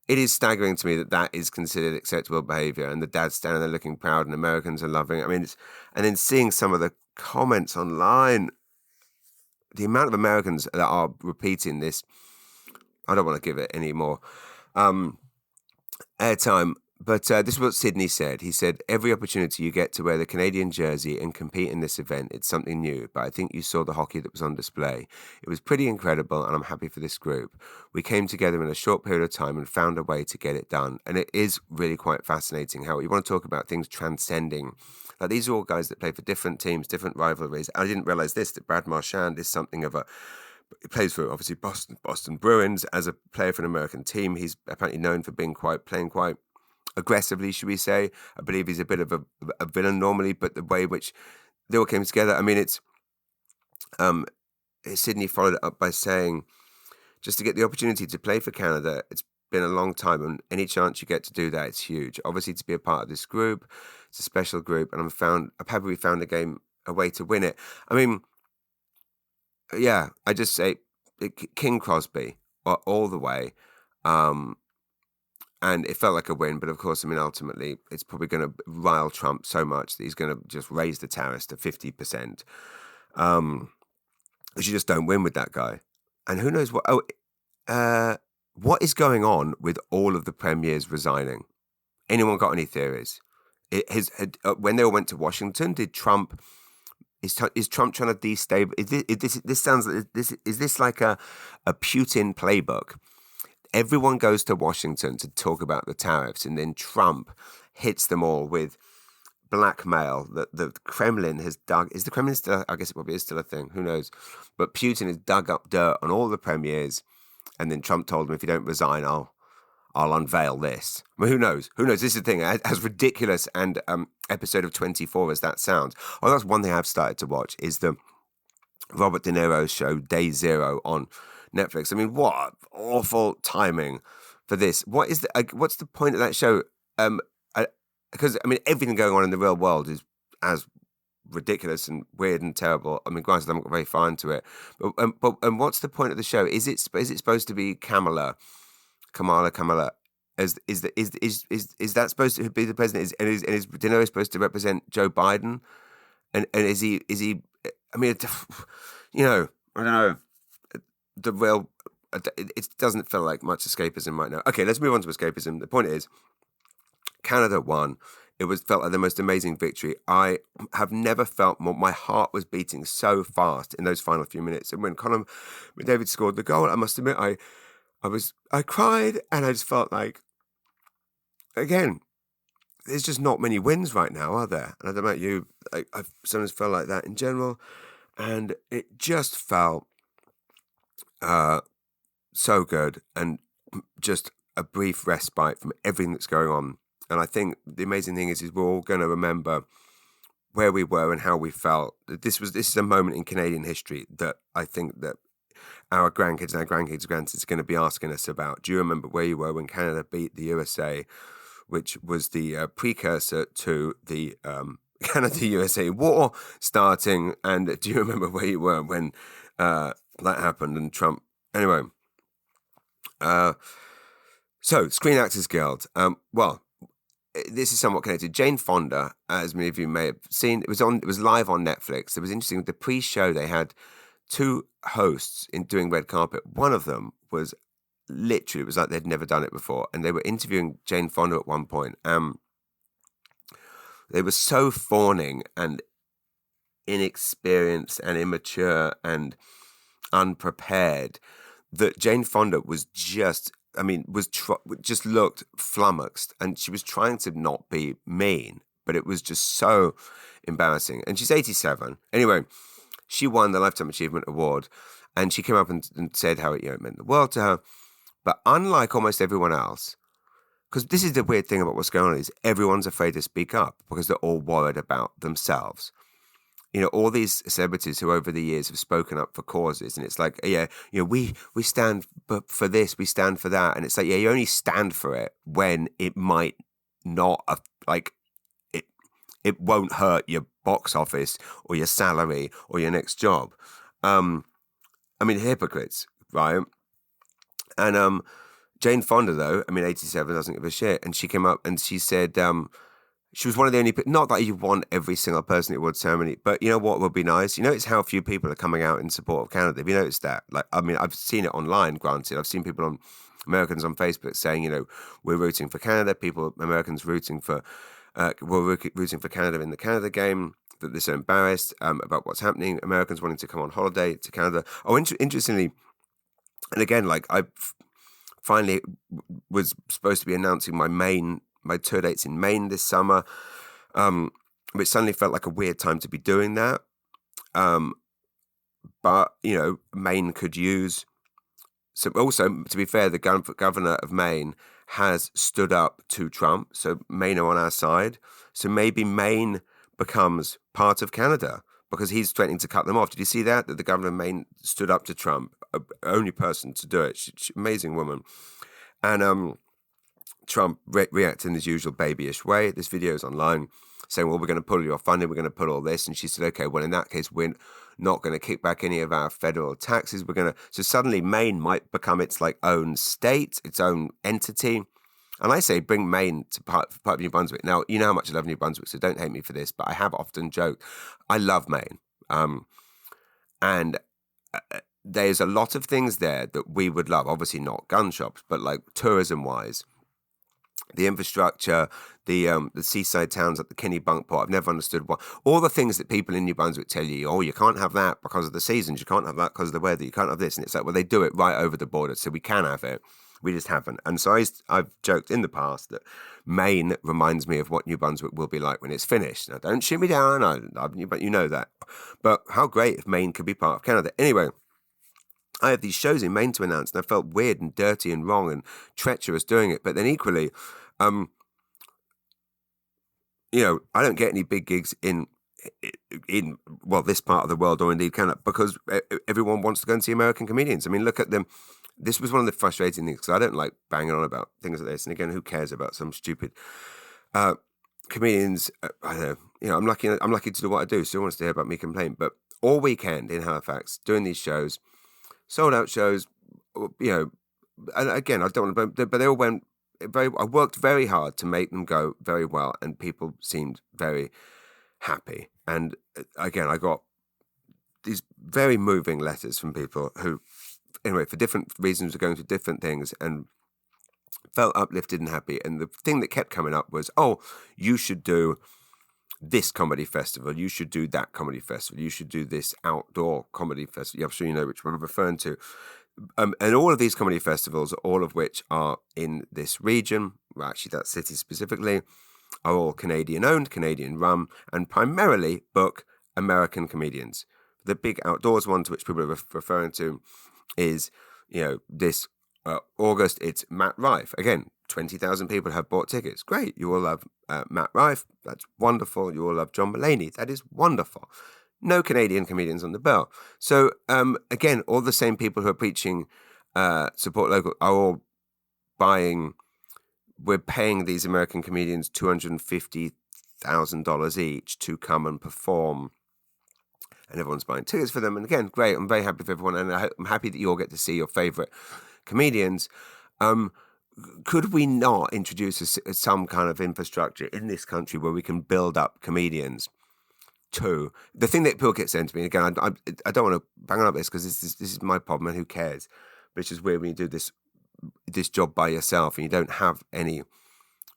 it is staggering to me that is considered acceptable behavior, and the dad's standing there looking proud and Americans are loving it. I mean, and then seeing some of the comments online, the amount of Americans that are repeating this, I don't want to give it any more airtime. But this is what Sidney said. He said, every opportunity you get to wear the Canadian jersey and compete in this event, it's something new. But I think you saw the hockey that was on display. It was pretty incredible, and I'm happy for this group. We came together in a short period of time and found a way to get it done. And it is really quite fascinating how you want to talk about things transcending. Like, these are all guys that play for different teams, different rivalries. I didn't realize that Brad Marchand is something of he plays for, obviously, Boston Bruins. As a player for an American team, he's apparently known for playing quite aggressively, should we say. I believe he's a bit of a villain normally, but the way in which they all came together, I mean, it's Sidney followed it up by saying, just to get the opportunity to play for Canada, it's been a long time, and any chance you get to do that, it's huge. Obviously, to be a part of this group, it's a special group, and I'm happy we found a way to win it. I mean, yeah, I just say King Crosby, all the way. And it felt like a win, but of course, I mean, ultimately, it's probably going to rile Trump so much that he's going to just raise the tariffs to 50%. Because you just don't win with that guy. And who knows what? What is going on with all of the premiers resigning? Anyone got any theories? When they all went to Washington, did Trump? Is Trump trying to destabilize? This sounds like this. Is this like a Putin playbook? Everyone goes to Washington to talk about the tariffs, and then Trump hits them all with blackmail that the Kremlin has dug. Is the Kremlin still? I guess it probably is still a thing. Who knows? But Putin has dug up dirt on all the premiers, and then Trump told him, if you don't resign, I'll unveil this. I mean, who knows? Who knows? This is the thing. As ridiculous and episode of 24 as that sounds. Oh, that's one thing I've started to watch is the Robert De Niro show Day Zero on Netflix. I mean, what awful timing for this. What's the point of that show? Because I mean, everything going on in the real world is as ridiculous and weird and terrible. I mean, granted, I'm not very far into it, but what's the point of the show? Is it supposed to be Kamala? Is that supposed to be the president? Is De Niro supposed to represent Joe Biden? And is he? I mean, you know, I don't know. The real, it doesn't feel like much escapism right now. Okay, let's move on to escapism. The point is, Canada won. It felt like the most amazing victory. I have never felt more. My heart was beating so fast in those final few minutes. And when David scored the goal, I must admit, I cried, and I just felt like, again, there's just not many wins right now, are there? And I don't know about you. I've sometimes felt like that in general, and it just felt so good, and just a brief respite from everything that's going on. And I think the amazing thing is we're all going to remember where we were and how we felt. This is a moment in Canadian history that I think that our grandkids and our grandkids are going to be asking us about. Do you remember where you were when Canada beat the USA, which was the precursor to the Canada-USA war starting? And do you remember where you were when that happened and Trump? Anyway, so Screen Actors Guild. Well, this is somewhat connected. Jane Fonda, as many of you may have seen, it was live on Netflix. It was interesting. The pre-show, they had two hosts doing red carpet. One of them was literally, it was like they'd never done it before, and they were interviewing Jane Fonda at one point. They were so fawning and inexperienced and immature and unprepared that Jane Fonda was just looked flummoxed, and she was trying to not be mean, but it was just so embarrassing. And she's 87. Anyway, she won the Lifetime Achievement Award, and she came up and said how it meant the world to her. But unlike almost everyone else, because this is the weird thing about what's going on, is everyone's afraid to speak up because they're all worried about themselves. All these celebrities who over the years have spoken up for causes, and it's like, we stand for this, we stand for that. And it's like, you only stand for it when it might not, it won't hurt your box office or your salary or your next job. Hypocrites, right? And Jane Fonda, though, 87, doesn't give a shit. And she came up and she said, she was one of the only people, not that you want every single person at the award ceremony, but you know what would be nice? You notice how few people are coming out in support of Canada. Have you noticed that? I've seen it online, granted. I've seen Americans on Facebook saying, we're rooting for Canada. Americans rooting for, we're rooting for Canada in the Canada game, that they're so embarrassed about what's happening. Americans wanting to come on holiday to Canada. Oh, interestingly, and again, I finally was supposed to be announcing my tour dates in Maine this summer, which suddenly felt like a weird time to be doing that. But, Maine could use... So also, to be fair, the governor of Maine has stood up to Trump, so Maine are on our side. So maybe Maine becomes part of Canada because he's threatening to cut them off. Did you see that? That the governor of Maine stood up to Trump, only person to do it. She's amazing woman. And... Trump reacted in his usual babyish way. This video is online. saying, well, we're going to pull your funding, we're going to pull all this. And she said, okay, well, in that case, we're not going to kick back any of our federal taxes. So suddenly Maine might become its like own state, its own entity. And I say bring Maine to part of New Brunswick. Now, you know how much I love New Brunswick, so don't hate me for this, but I have often joked, I love Maine. And there's a lot of things there that we would love. Obviously not gun shops, but like tourism-wise. The infrastructure, the seaside towns like the Kennebunkport, I've never understood why. All the things that people in New Brunswick tell you, oh, you can't have that because of the seasons, you can't have that because of the weather, you can't have this. And it's like, well, they do it right over the border, so we can have it. We just haven't. And so I've joked in the past that Maine reminds me of what New Brunswick will be like when it's finished. Now, don't shoot me down, but you know that. But how great if Maine could be part of Canada. Anyway, I have these shows in Maine to announce, and I felt weird and dirty and wrong and treacherous doing it. But then equally, I don't get any big gigs in this part of the world, or indeed Canada, because everyone wants to go and see American comedians. I mean, look at them. This was one of the frustrating things, because I don't like banging on about things like this. And again, who cares about some stupid comedians? I don't know. I'm lucky to do what I do. So who wants to hear about me complain? But all weekend in Halifax, doing these shows, sold out shows, and again, I don't want to, but they all went I worked very hard to make them go very well, and people seemed very happy. And again, I got these very moving letters from people who, anyway, for different reasons, were going through different things and felt uplifted and happy. And the thing that kept coming up was, oh, you should do this comedy festival, you should do that comedy festival, you should do this outdoor comedy festival. I'm sure you know which one I'm referring to. And all of these comedy festivals, all of which are in this region, well, actually that city specifically, are all Canadian-owned, Canadian-run, and primarily book American comedians. The big outdoors one to which people are referring to is, this August, it's Matt Rife. Again, 20,000 people have bought tickets. Great. You all love Matt Rife. That's wonderful. You all love John Mulaney. That is wonderful. No Canadian comedians on the bill. So, again, all the same people who are preaching support local are all we're paying these American comedians $250,000 each to come and perform. And everyone's buying tickets for them. And again, great. I'm very happy for everyone. And I'm happy that you all get to see your favorite comedians. Could we not introduce some kind of infrastructure in this country where we can build up comedians? Too. The thing that people get saying to me, again, I don't want to bang on about this because this is my problem, and who cares? But it's just weird when you do this job by yourself and you don't have any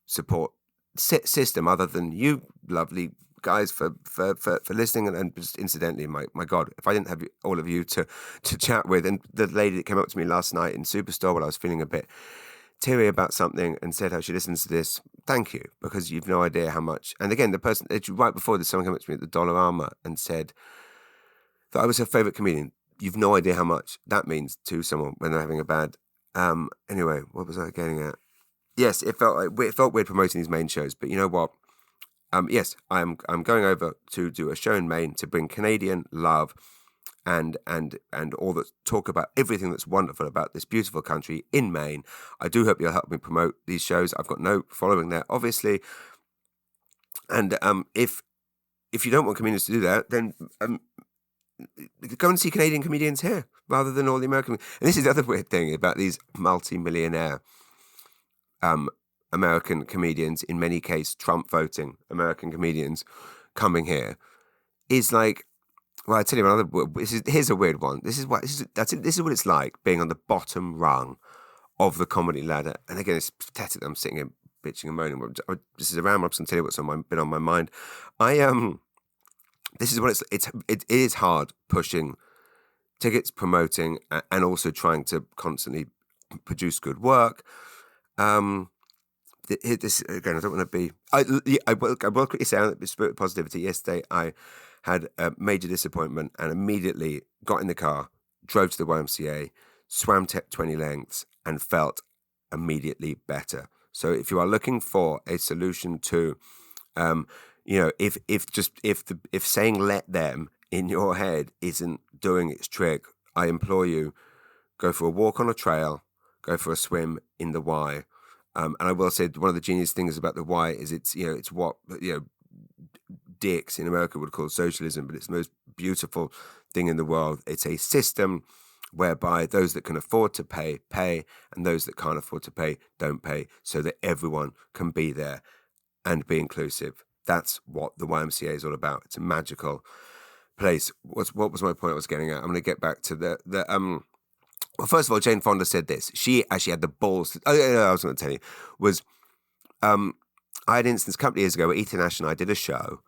support system other than you lovely guys for listening. And just incidentally, my God, if I didn't have all of you to chat with, and the lady that came up to me last night in Superstore while I was feeling a bit teary about something and said how she listens to this, thank you, because you've no idea how much. And again, the person right before this, someone came up to me at the Dollarama and said that I was her favorite comedian. You've no idea how much that means to someone when they're having a bad. Anyway, what was I getting at? Yes, it felt weird promoting these Maine shows, but you know what? Yes, I'm going over to do a show in Maine to bring Canadian love and all that talk about everything that's wonderful about this beautiful country in Maine. I do hope you'll help me promote these shows. I've got no following there, obviously. And if you don't want comedians to do that, then go and see Canadian comedians here rather than all the American. And this is the other weird thing about these multi-millionaire American comedians, in many cases Trump voting American comedians coming here, is like, well, I tell you another. Here's a weird one. This is what it's like being on the bottom rung of the comedy ladder. And again, it's pathetic that I'm sitting here bitching and moaning. This is a round. I'm just going to tell you what's been on my mind. This is what it is hard pushing tickets, promoting, and also trying to constantly produce good work. This again, I don't want to be. I will quickly say on the spirit of positivity. Yesterday, I had a major disappointment and immediately got in the car, drove to the YMCA, swam 20 lengths, and felt immediately better. So if you are looking for a solution to, if saying "let them" in your head isn't doing its trick, I implore you, go for a walk on a trail, go for a swim in the Y. And I will say one of the genius things about the Y is it's what dicks in America would call socialism, but it's the most beautiful thing in the world. It's a system whereby those that can afford to pay, pay, and those that can't afford to pay, don't pay, so that everyone can be there and be inclusive. That's what the YMCA is all about. It's a magical place. What was my point I was getting at? I'm going to get back to well, first of all, Jane Fonda said this. She actually had the balls. I was going to tell you, was I had an instance a couple of years ago where Ethan Ash and I did a show,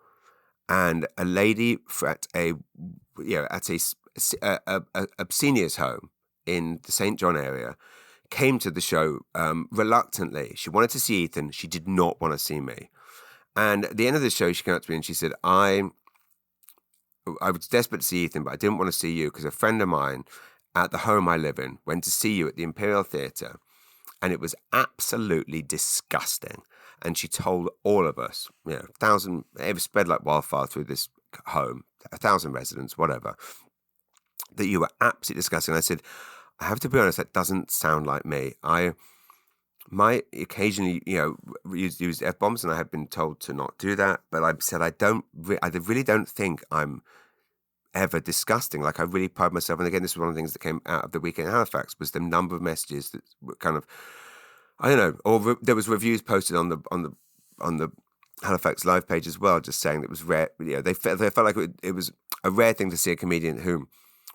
and a lady at a seniors home in the St. John area came to the show reluctantly. She wanted to see Ethan. She did not want to see me. And at the end of the show, she came up to me and she said, I was desperate to see Ethan, but I didn't want to see you because a friend of mine at the home I live in went to see you at the Imperial Theatre, and it was absolutely disgusting. And she told all of us, it was spread like wildfire through this home, 1,000 residents, whatever, that you were absolutely disgusting. I said, I have to be honest, that doesn't sound like me. I might occasionally, use F-bombs, and I have been told to not do that. But I said, I really don't think I'm ever disgusting. Like, I really pride myself. And again, this was one of the things that came out of the weekend in Halifax, was the number of messages that were kind of, I don't know, or there was reviews posted on the Halifax live page as well, just saying that it was rare. They felt like it was a rare thing to see a comedian who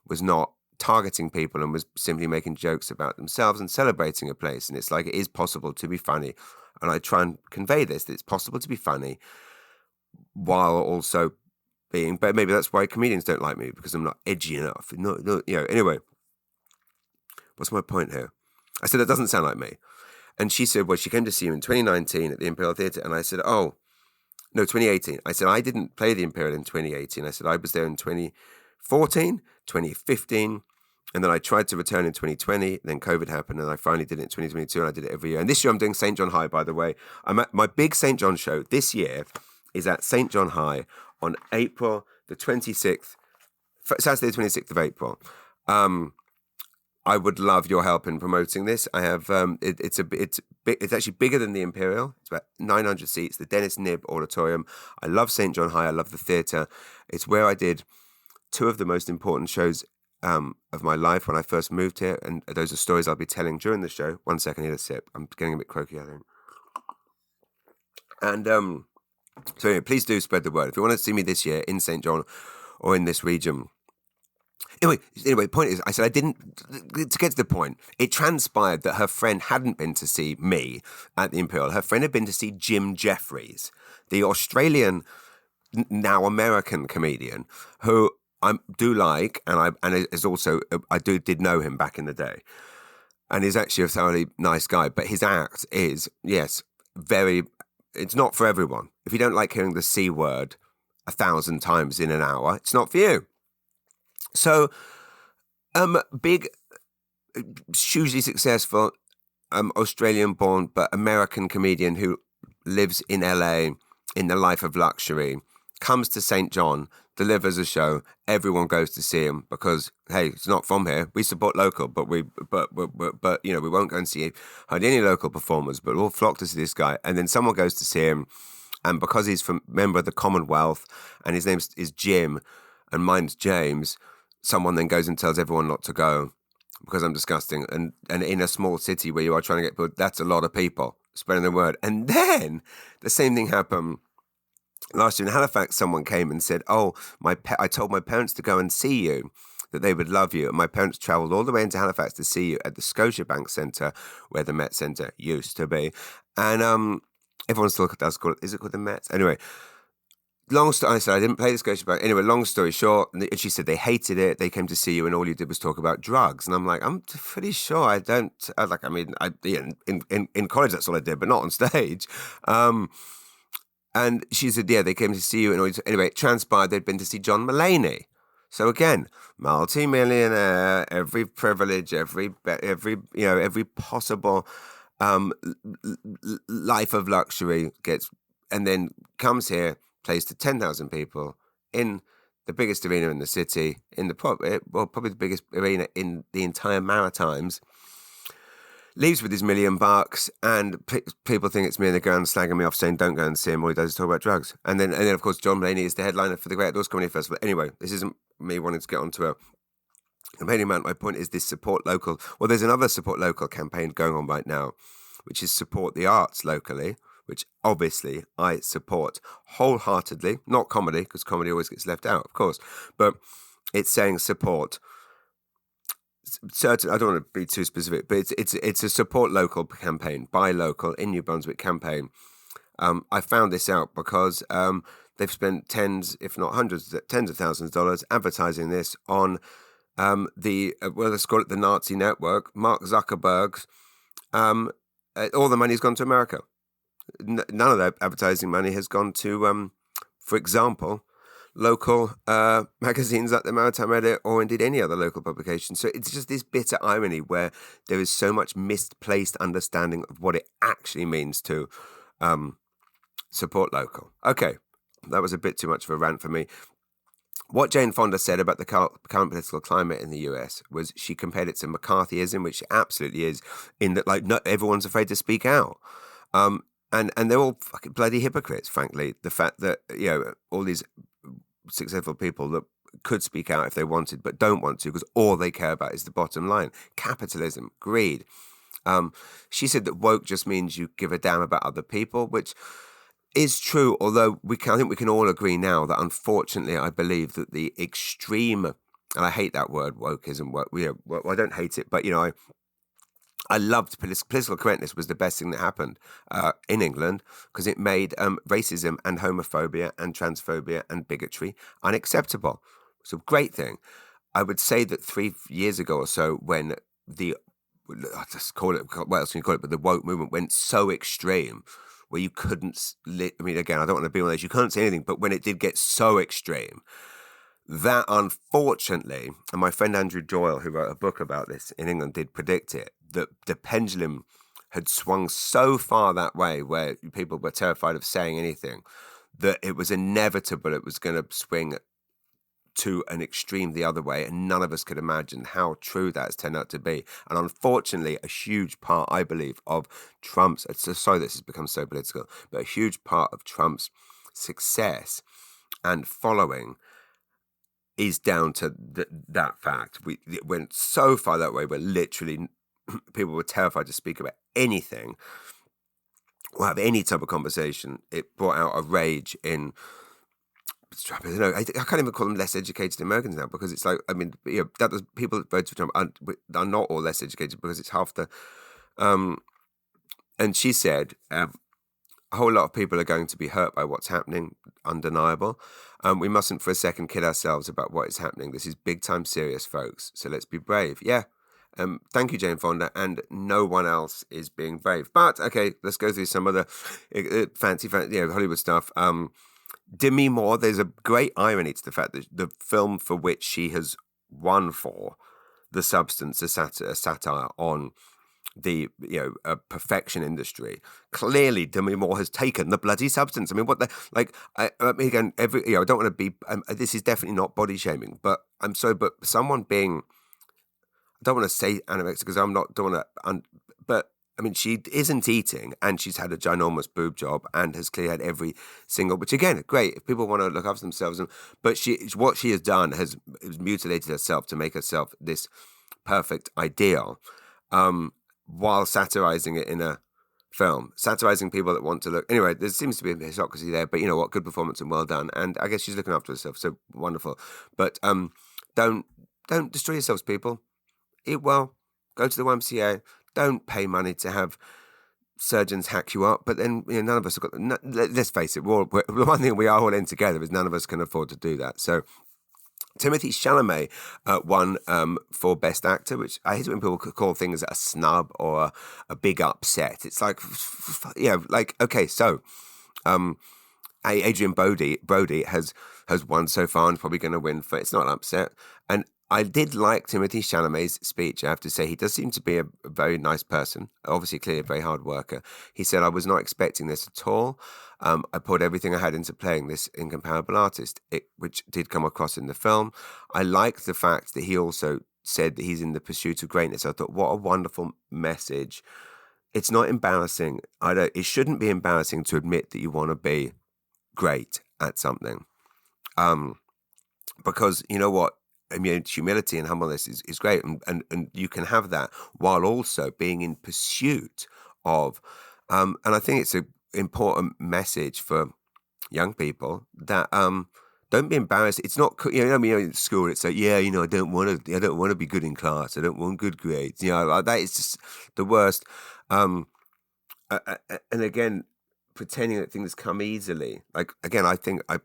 was not targeting people and was simply making jokes about themselves and celebrating a place. And it's like, it is possible to be funny. And I try and convey this, that it's possible to be funny while also being, but maybe that's why comedians don't like me, because I'm not edgy enough. Anyway, what's my point here? I said, that doesn't sound like me. And she said, well, she came to see you in 2019 at the Imperial Theatre. And I said, 2018. I said, I didn't play the Imperial in 2018. I said, I was there in 2014, 2015, and then I tried to return in 2020, then COVID happened, and I finally did it in 2022, and I did it every year. And this year I'm doing St. John High, by the way. I'm at my big St. John show this year is at St. John High on April the 26th, Saturday the 26th of April. I would love your help in promoting this. I have it's actually bigger than the Imperial. It's about 900 seats. The Dennis Knibb Auditorium. I love St. John High. I love the theatre. It's where I did two of the most important shows of my life when I first moved here, and those are stories I'll be telling during the show. 1 second, need a sip. I'm getting a bit croaky, I think. And so anyway, please do spread the word. If you want to see me this year in St. John or in this region. Anyway, the point is, I said to get to the point, it transpired that her friend hadn't been to see me at the Imperial. Her friend had been to see Jim Jeffries, the Australian, now American comedian, who I do like, and is also, I did know him back in the day. And he's actually a thoroughly nice guy, but his act is, yes, it's not for everyone. If you don't like hearing the C word 1,000 times in an hour, it's not for you. So, big, hugely successful, Australian-born but American comedian who lives in LA in the life of luxury, comes to St. John, delivers a show. Everyone goes to see him because, hey, it's not from here. We support local, but we won't go and see hardly any local performers, but we'll flock to see this guy. And then someone goes to see him, and because he's from member of the Commonwealth, and his name is Jim, and mine's James. Someone then goes and tells everyone not to go because I'm disgusting. And in a small city where you are trying to get people, that's a lot of people spreading the word. And then the same thing happened last year in Halifax. Someone came and said, I told my parents to go and see you, that they would love you. And my parents travelled all the way into Halifax to see you at the Scotiabank Centre, where the Met Centre used to be. And everyone still does call it, is it called the Met? Anyway, long story, I said, I didn't play the Scotiabank. Anyway, long story short, and she said they hated it. They came to see you and all you did was talk about drugs. And I'm like, I'm pretty sure I don't, in college that's all I did, but not on stage. And she said, yeah, they came to see you. And anyway, it transpired they'd been to see John Mulaney. So again, multi-millionaire, every privilege, every possible life of luxury gets, and then comes here, plays to 10,000 people in the biggest arena in the city, probably the biggest arena in the entire Maritimes. leaves with his $1 million, and people think it's me, and they go and slagging me off, saying don't go and see him. All he does is talk about drugs. And then of course John Mulaney is the headliner for the Great Outdoors Comedy Festival. Anyway, this isn't me wanting to get onto a campaigning amount. My point is this support local. Well, there's another support local campaign going on right now, which is support the arts locally, which obviously I support wholeheartedly. Not comedy, because comedy always gets left out, of course, but it's saying support certain. I don't want to be too specific, but it's a support local campaign, buy local in New Brunswick campaign. I found this out because they've spent tens, if not hundreds, tens of thousands of dollars advertising this on let's call it the Nazi network, Mark Zuckerberg's. All the money's gone to America. None of that advertising money has gone to, for example, local magazines like the Maritime Edit or indeed any other local publication. So it's just this bitter irony where there is so much misplaced understanding of what it actually means to support local. Okay, that was a bit too much of a rant for me. What Jane Fonda said about the current political climate in the US was she compared it to McCarthyism, which it absolutely is, in that like not everyone's afraid to speak out. And they're all fucking bloody hypocrites, frankly. The fact that, all these successful people that could speak out if they wanted but don't want to because all they care about is the bottom line. Capitalism, greed. She said that woke just means you give a damn about other people, which is true, although I think we can all agree now that unfortunately I believe that the extreme, and I hate that word, wokeism, I don't hate it, but I loved political correctness was the best thing that happened in England because it made racism and homophobia and transphobia and bigotry unacceptable. It's a great thing. I would say that 3 years ago or so when I'll just call it, what else can you call it, but the woke movement went so extreme where you couldn't, again, I don't want to be one of those, you couldn't say anything, but when it did get so extreme, that unfortunately, and my friend Andrew Doyle, who wrote a book about this in England, did predict it, that the pendulum had swung so far that way where people were terrified of saying anything, that it was inevitable it was going to swing to an extreme the other way, and none of us could imagine how true that's turned out to be. And unfortunately, a huge part, I believe, of Trump's, sorry this has become so political, but a huge part of Trump's success and following is down to that fact. It went so far that way where literally people were terrified to speak about anything or have any type of conversation. It brought out a rage in, I don't know, I can't even call them less educated Americans now because it's like, people that voted for Trump are not all less educated because it's half the, and she said, a whole lot of people are going to be hurt by what's happening, undeniable. We mustn't for a second kid ourselves about what is happening. This is big time serious, folks. So let's be brave. Yeah. Thank you, Jane Fonda. And no one else is being brave. But okay, let's go through some other fancy, Hollywood stuff. Demi Moore, there's a great irony to the fact that the film for which she has won for, The Substance, a satire on the perfection industry. Clearly, Demi Moore has taken the bloody substance. I mean, what the again? I don't want to be. This is definitely not body shaming, but I'm sorry, but someone being, I don't want to say anorexic because I'm not. Don't want to. But I mean, she isn't eating, and she's had a ginormous boob job, and has clearly had every single. Which again, great if people want to look after themselves. But what she has done has mutilated herself to make herself this perfect ideal. While satirizing it in a film, satirizing people that want to look. Anyway, there seems to be a hypocrisy there, but you know what? Good performance and well done. And I guess she's looking after herself, so wonderful. But don't destroy yourselves, people. Eat well. Go to the YMCA. Don't pay money to have surgeons hack you up. But then none of us have got. Let's face it. The one thing we are all in together is none of us can afford to do that. So. Timothee Chalamet won for Best Actor, which I hate when people call things a snub or a big upset. It's like, okay, so Adrian Brody has won so far and probably going to win for. It's not an upset. And I did like Timothée Chalamet's speech. I have to say, he does seem to be a very nice person. Obviously, clearly a very hard worker. He said, "I was not expecting this at all. I put everything I had into playing this incomparable artist," which did come across in the film. I like the fact that he also said that he's in the pursuit of greatness. I thought, what a wonderful message. It's not embarrassing. It shouldn't be embarrassing to admit that you want to be great at something. Because you know what? I mean, humility and humbleness is great. And you can have that while also being in pursuit of, and I think it's an important message for young people that, don't be embarrassed. It's not, in school it's like, I don't want to be good in class. I don't want good grades. That is just the worst. And again, pretending that things come easily. Like, again, I think I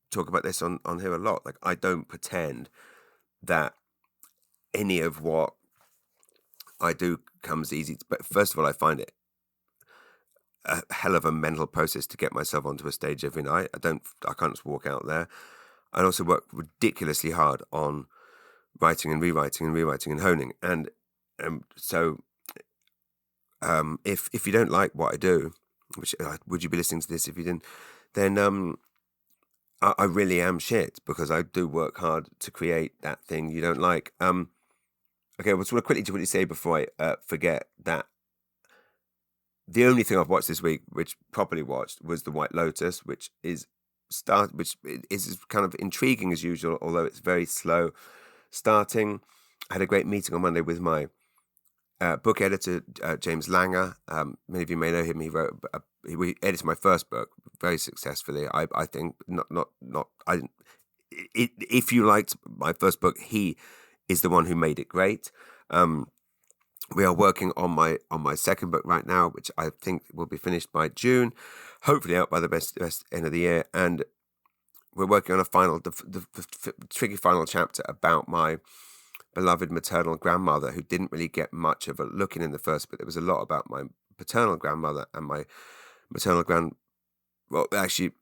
talk about this on here a lot. Like, I don't pretend that any of what I do comes easy. But first of all, I find it a hell of a mental process to get myself onto a stage every night. I can't just walk out there. I also work ridiculously hard on writing and rewriting and honing. And so if you don't like what I do, which would you be listening to this if you didn't, then I really am shit, because I do work hard to create that thing you don't like. Okay, I just want to quickly say before I forget that the only thing I've watched this week, which properly watched, was The White Lotus, which is kind of intriguing as usual, although it's very slow starting. I had a great meeting on Monday with my book editor, James Langer. Many of you may know him. He edited my first book very successfully. I think if you liked my first book, he is the one who made it great. We are working on my second book right now, which I think will be finished by June, hopefully out by the best end of the year. And we're working on the tricky final chapter about my beloved maternal grandmother, who didn't really get much of a look in the first, but there was a lot about my paternal grandmother and my maternal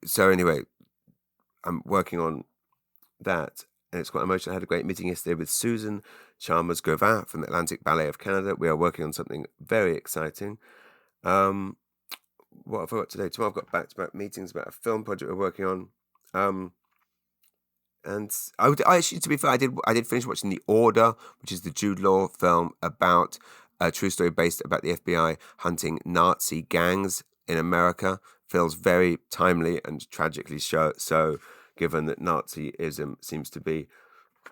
so anyway, I'm working on that. And it's quite emotional. I had a great meeting yesterday with Susan Chalmers-Gauvin from the Atlantic Ballet of Canada. We are working on something very exciting. What have I got today? Tomorrow I've got back-to-back meetings about a film project we're working on. And I actually, to be fair, I did finish watching The Order, which is the Jude Law film about a true story based about the FBI hunting Nazi gangs in America. Feels very timely and tragically so, given that Nazism seems to be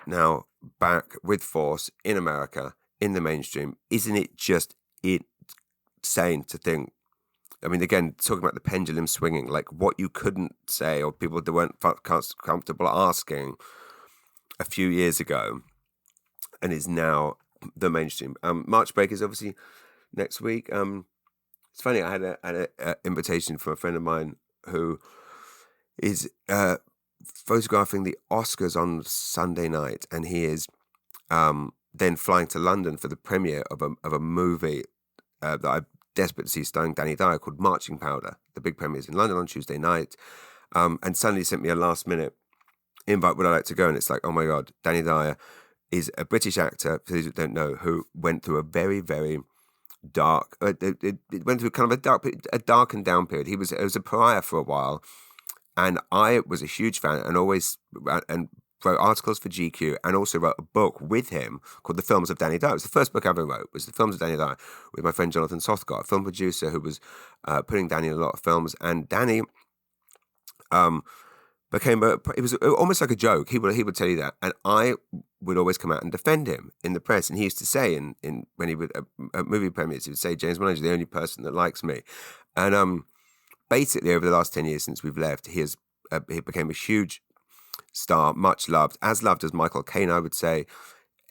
now back with force in America, in the mainstream. Isn't it just insane to think? I mean, again, talking about the pendulum swinging, like what you couldn't say or people that weren't comfortable asking a few years ago, and is now the mainstream. March break is obviously next week. It's funny, I had an invitation from a friend of mine who is photographing the Oscars on Sunday night, and he is then flying to London for the premiere of a movie that I'm desperate to see, starring Danny Dyer, called Marching Powder. The big premiere is in London on Tuesday night, and suddenly sent me a last minute invite, would I like to go? And it's like, oh my God, Danny Dyer is a British actor, for those who don't know, who went through a very, very dark, it went through kind of a dark and down period. It was a pariah for a while. And I was a huge fan and wrote articles for GQ, and also wrote a book with him called The Films of Danny Dyer. It was the first book I ever wrote, was The Films of Danny Dyer, with my friend Jonathan Sothcott, a film producer who was putting Danny in a lot of films. And Danny it was almost like a joke. He would tell you that. And I would always come out and defend him in the press. And he used to say when he would, at movie premieres, he would say, James Mullinger, the only person that likes me. And basically, over the last 10 years since we've left, he became a huge star, much loved, as loved as Michael Caine, I would say.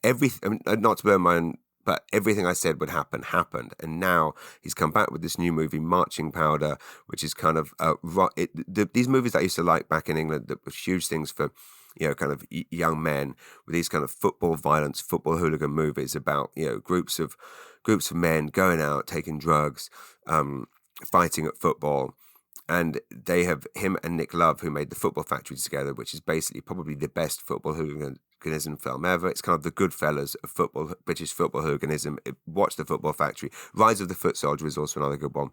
Not to blow my own, but everything I said would happen, happened. And now he's come back with this new movie, Marching Powder, which is kind of, these movies that I used to like back in England that were huge things for, kind of young men, with these kind of football violence, football hooligan movies about, groups of men going out, taking drugs, fighting at football. And they have him and Nick Love, who made The Football Factory together, which is basically probably the best football hooliganism film ever. It's kind of the Goodfellas of football, British football hooliganism. Watch The Football Factory. Rise of the Foot Soldier is also another good one.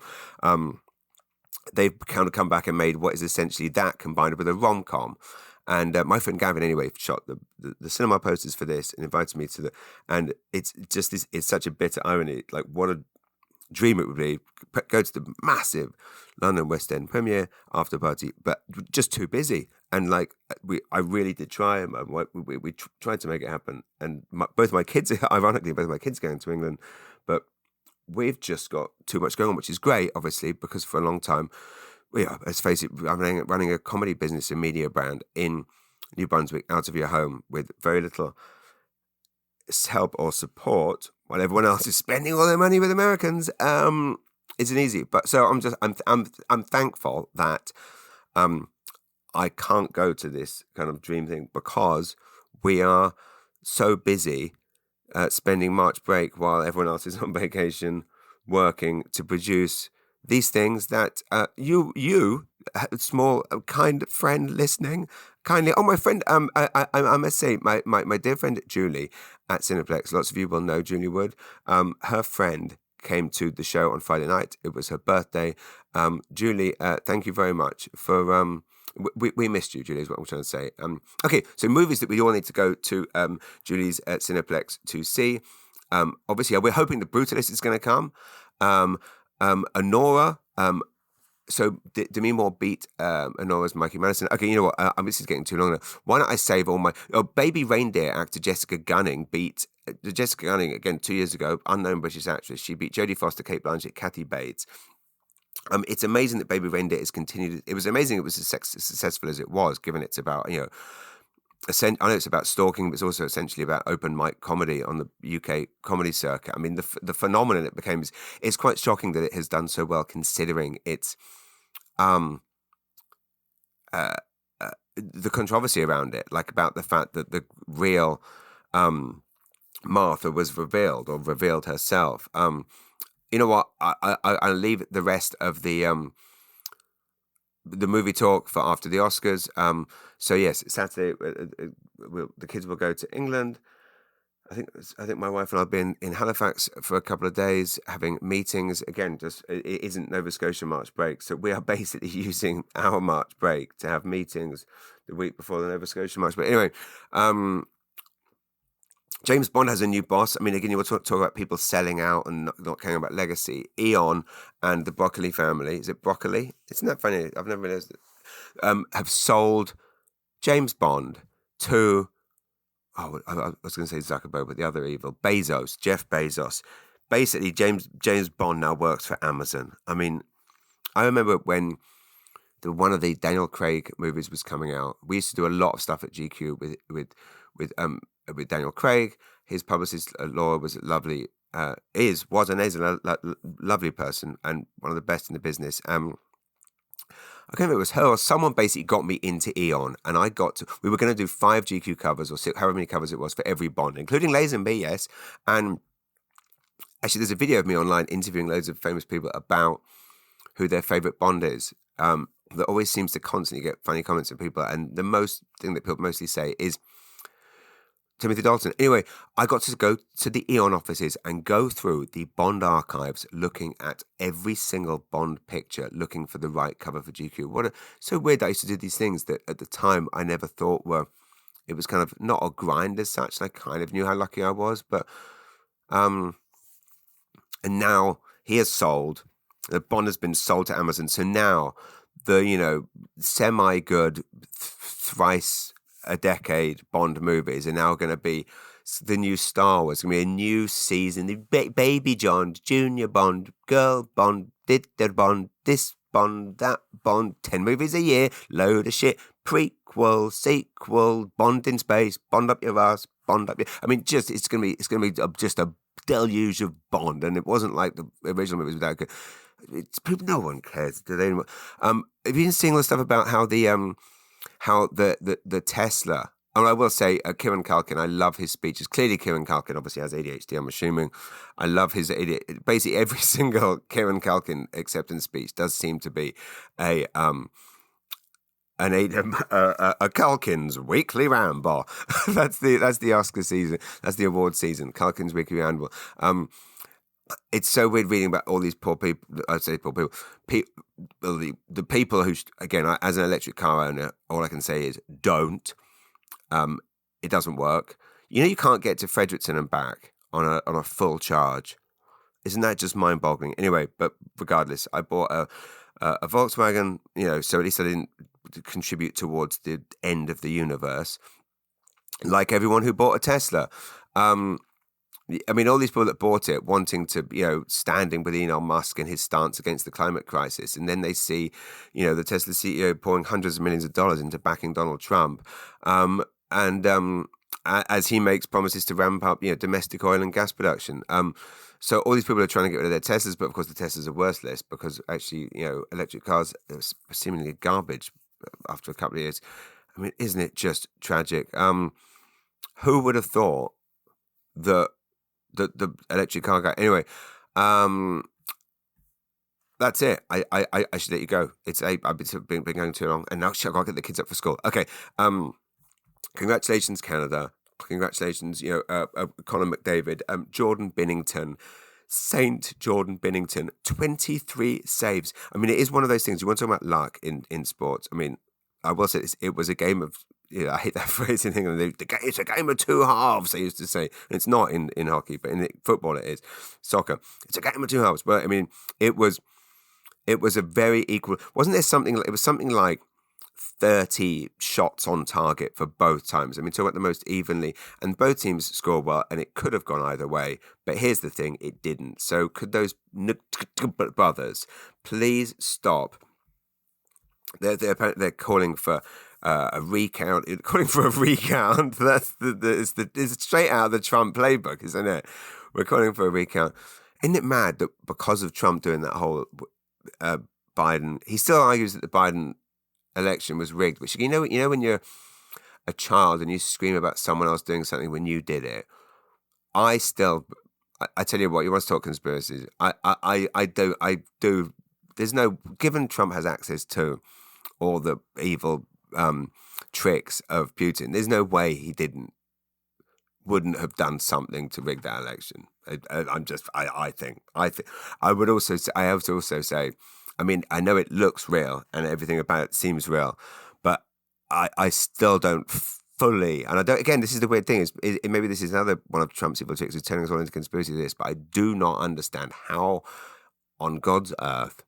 They've kind of come back and made what is essentially that, combined with a rom-com. And my friend Gavin, anyway, shot the cinema posters for this and invited me to and it's just this, it's such a bitter irony. Like, what a dream it would be, go to the massive London West End premiere after party, but just too busy. And like, I really did try, and we tried to make it happen. And both my kids, ironically, both my kids going to England, but we've just got too much going on, which is great, obviously, because for a long time, let's face it, I'm running a comedy business and media brand in New Brunswick, out of your home, with very little help or support, while everyone else is spending all their money with Americans. Isn't easy. But so I'm thankful that I can't go to this kind of dream thing because we are so busy spending March break while everyone else is on vacation, working to produce these things that you small kind friend listening kindly. Oh, my friend, I must say, my dear friend Julie at Cineplex, lots of you will know Julie Wood. Her friend came to the show on Friday night. It was her birthday. Julie, thank you very much for we missed you, Julie, is what I'm trying to say. Okay, so movies that we all need to go to Julie's at Cineplex to see. Obviously, we're hoping The Brutalist is going to come. Honora, so Demi Moore beat Honora's Mikey Madison. Okay, you know what? This is getting too long now. Why don't I save all my... Baby Reindeer actor Jessica Gunning beat... Jessica Gunning, again, 2 years ago, unknown British actress. She beat Jodie Foster, Kate Blanchett, Kathy Bates. It's amazing that Baby Reindeer has continued. It was amazing it was as successful as it was, given it's about, I know it's about stalking, but it's also essentially about open mic comedy on the UK comedy circuit. I mean, the phenomenon it became is quite shocking that it has done so well, considering its the controversy around it, like about the fact that the real Martha was revealed or revealed herself. You know what? I'll leave the rest of the movie talk for after the Oscars. So yes, Saturday the kids will go to England. I think my wife and I'll be in Halifax for a couple of days having meetings. Again, just it isn't Nova Scotia March break, so we are basically using our March break to have meetings the week before the Nova Scotia March break. Anyway, James Bond has a new boss. I mean, again, you were talk about people selling out and not caring about legacy. Eon and the Broccoli family, is it Broccoli? Isn't that funny? I've never realized it. Have sold James Bond to, I was going to say Zuckerberg, but the other evil, Bezos, Jeff Bezos. Basically, James Bond now works for Amazon. I mean, I remember when one of the Daniel Craig movies was coming out. We used to do a lot of stuff at GQ with Daniel Craig. His publicist Laura was lovely. Is a lovely person and one of the best in the business. I can't remember if it was her or someone basically got me into Eon, and we were going to do 5 GQ covers or however many covers it was for every Bond, including Lazenby, yes. And actually, there's a video of me online interviewing loads of famous people about who their favourite Bond is. That always seems to constantly get funny comments from people, and the most thing that people mostly say is Timothy Dalton. Anyway, I got to go to the Eon offices and go through the Bond archives, looking at every single Bond picture, looking for the right cover for GQ. So weird that I used to do these things that at the time I never thought it was kind of not a grind as such. And I kind of knew how lucky I was, but and now he has sold. The Bond has been sold to Amazon. So now the semi-good thrice a decade Bond movies are now going to be the new Star Wars. It's going to be a new season. The Baby John, Junior Bond, Girl Bond, Bond, this Bond, that Bond, 10 movies a year, load of shit, prequel, sequel, Bond in space, Bond up your ass, Bond up your... I mean, it's going to be just a deluge of Bond, and it wasn't like the original movies without good. No one cares, do they anymore? Have you been seeing all the stuff about how the Tesla? And I will say, Kieran Culkin, I love his speeches. Clearly, Kieran Culkin obviously has ADHD, I'm assuming. I love his ADHD. Basically, every single Kieran Culkin acceptance speech does seem to be a Culkin's Weekly Ramble. That's the Oscar season. That's the award season. Culkin's Weekly Ramble. it's so weird reading about all these poor people. I say poor people. The people who, again, as an electric car owner, all I can say is don't. It doesn't work. You can't get to Fredericton and back on a full charge. Isn't that just mind-boggling? Anyway, but regardless, I bought a Volkswagen. So at least I didn't contribute towards the end of the universe, like everyone who bought a Tesla. I mean, all these people that bought it wanting to, standing with Elon Musk and his stance against the climate crisis. And then they see, the Tesla CEO pouring hundreds of millions of dollars into backing Donald Trump. As he makes promises to ramp up, domestic oil and gas production. So all these people are trying to get rid of their Teslas, but of course the Teslas are worthless because actually, electric cars are seemingly garbage after a couple of years. I mean, isn't it just tragic? Who would have thought that the electric car guy? Anyway, that's it. I should let you go. I've been going too long, and now I've got to get the kids up for school. Okay. Congratulations, Canada. Congratulations, Conor McDavid, Jordan Binnington, Saint Jordan Binnington, 23 saves. I mean, it is one of those things. You want to talk about luck in sports. I mean, I will say this, it was a game of, I hate that phrase in England. It's a game of two halves, they used to say. And it's not in hockey, but in football it is. Soccer. It's a game of two halves. But I mean, it was a very equal. Wasn't there something? It was something like 30 shots on target for both times. I mean, talk about the most evenly, and both teams scored well, and it could have gone either way. But here's the thing, it didn't. So could those brothers please stop? They're calling for a recount. Calling for a recount. That's it's straight out of the Trump playbook, isn't it? We're calling for a recount. Isn't it mad that because of Trump doing that whole Biden, he still argues that the Biden election was rigged, which when you're a child and you scream about someone else doing something when you did it, I tell you what, you want to talk conspiracies, I do. There's no, given Trump has access to all the evil tricks of Putin, there's no way he wouldn't have done something to rig that election. I think I would also say, I have to also say, I mean, I know it looks real and everything about it seems real, but I still don't fully, and I don't, again, this is the weird thing, is maybe this is another one of Trump's evil tricks, is turning us all into conspiracy theorists, but I do not understand how on God's earth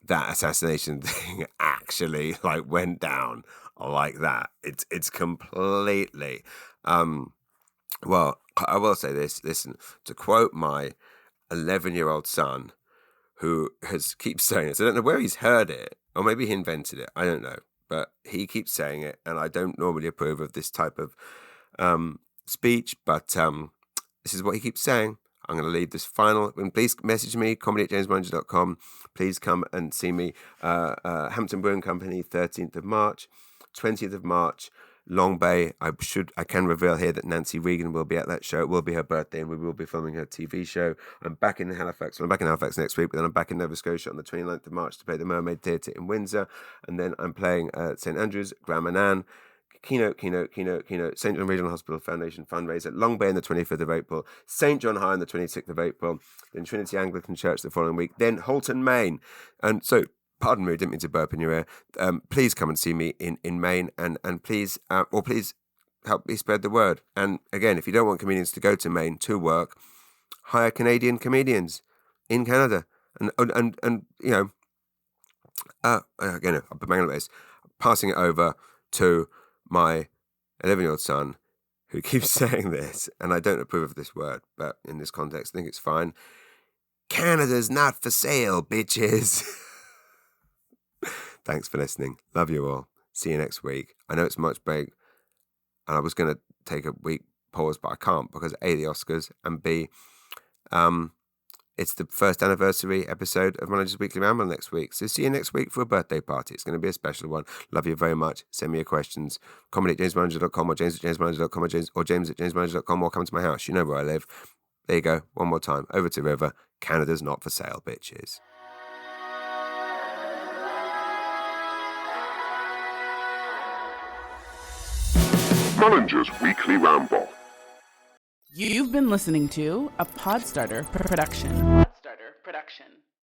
that assassination thing actually went down like that. It's completely, well, I will say this, listen, to quote my 11-year-old son, who keeps saying this. I don't know where he's heard it, or maybe he invented it. I don't know, but he keeps saying it, and I don't normally approve of this type of speech, but this is what he keeps saying. I'm going to leave this final. Please message me, comedy@jamesmanager.com. Please come and see me. Hampton Brewing Company, 13th of March, 20th of March, Long Bay. I can reveal here that Nancy Reagan will be at that show. It will be her birthday, and we will be filming her TV show. I'm back in Halifax. Well, I'm back in Halifax next week, but then I'm back in Nova Scotia on the 29th of March to play the Mermaid Theatre in Windsor, and then I'm playing St Andrews, Graham and Anne, Keynote, St John Regional Hospital Foundation fundraiser, Long Bay on the 25th of April, St John High on the 26th of April, then Trinity Anglican Church the following week, then Halton, Maine. And so, pardon me, I didn't mean to burp in your ear. Please come and see me in Maine, and please help me spread the word. And again, if you don't want comedians to go to Maine to work, hire Canadian comedians in Canada. And again, I'll be banging on this, passing it over to my 11-year-old son, who keeps saying this, and I don't approve of this word, but in this context, I think it's fine. Canada's not for sale, bitches. Thanks for listening. Love you all. See you next week. I know it's much break, and I was going to take a week pause, but I can't because A, the Oscars, and B, it's the first anniversary episode of Manager's Weekly Ramble next week. So see you next week for a birthday party. It's going to be a special one. Love you very much. Send me your questions. comedy@jamesmanager.com or james@jamesmanager.com or james@jamesmanager.com or come to my house. You know where I live. There you go. One more time. Over to River. Canada's not for sale, bitches. Manager's Weekly Ramble. You've been listening to a Podstarter production.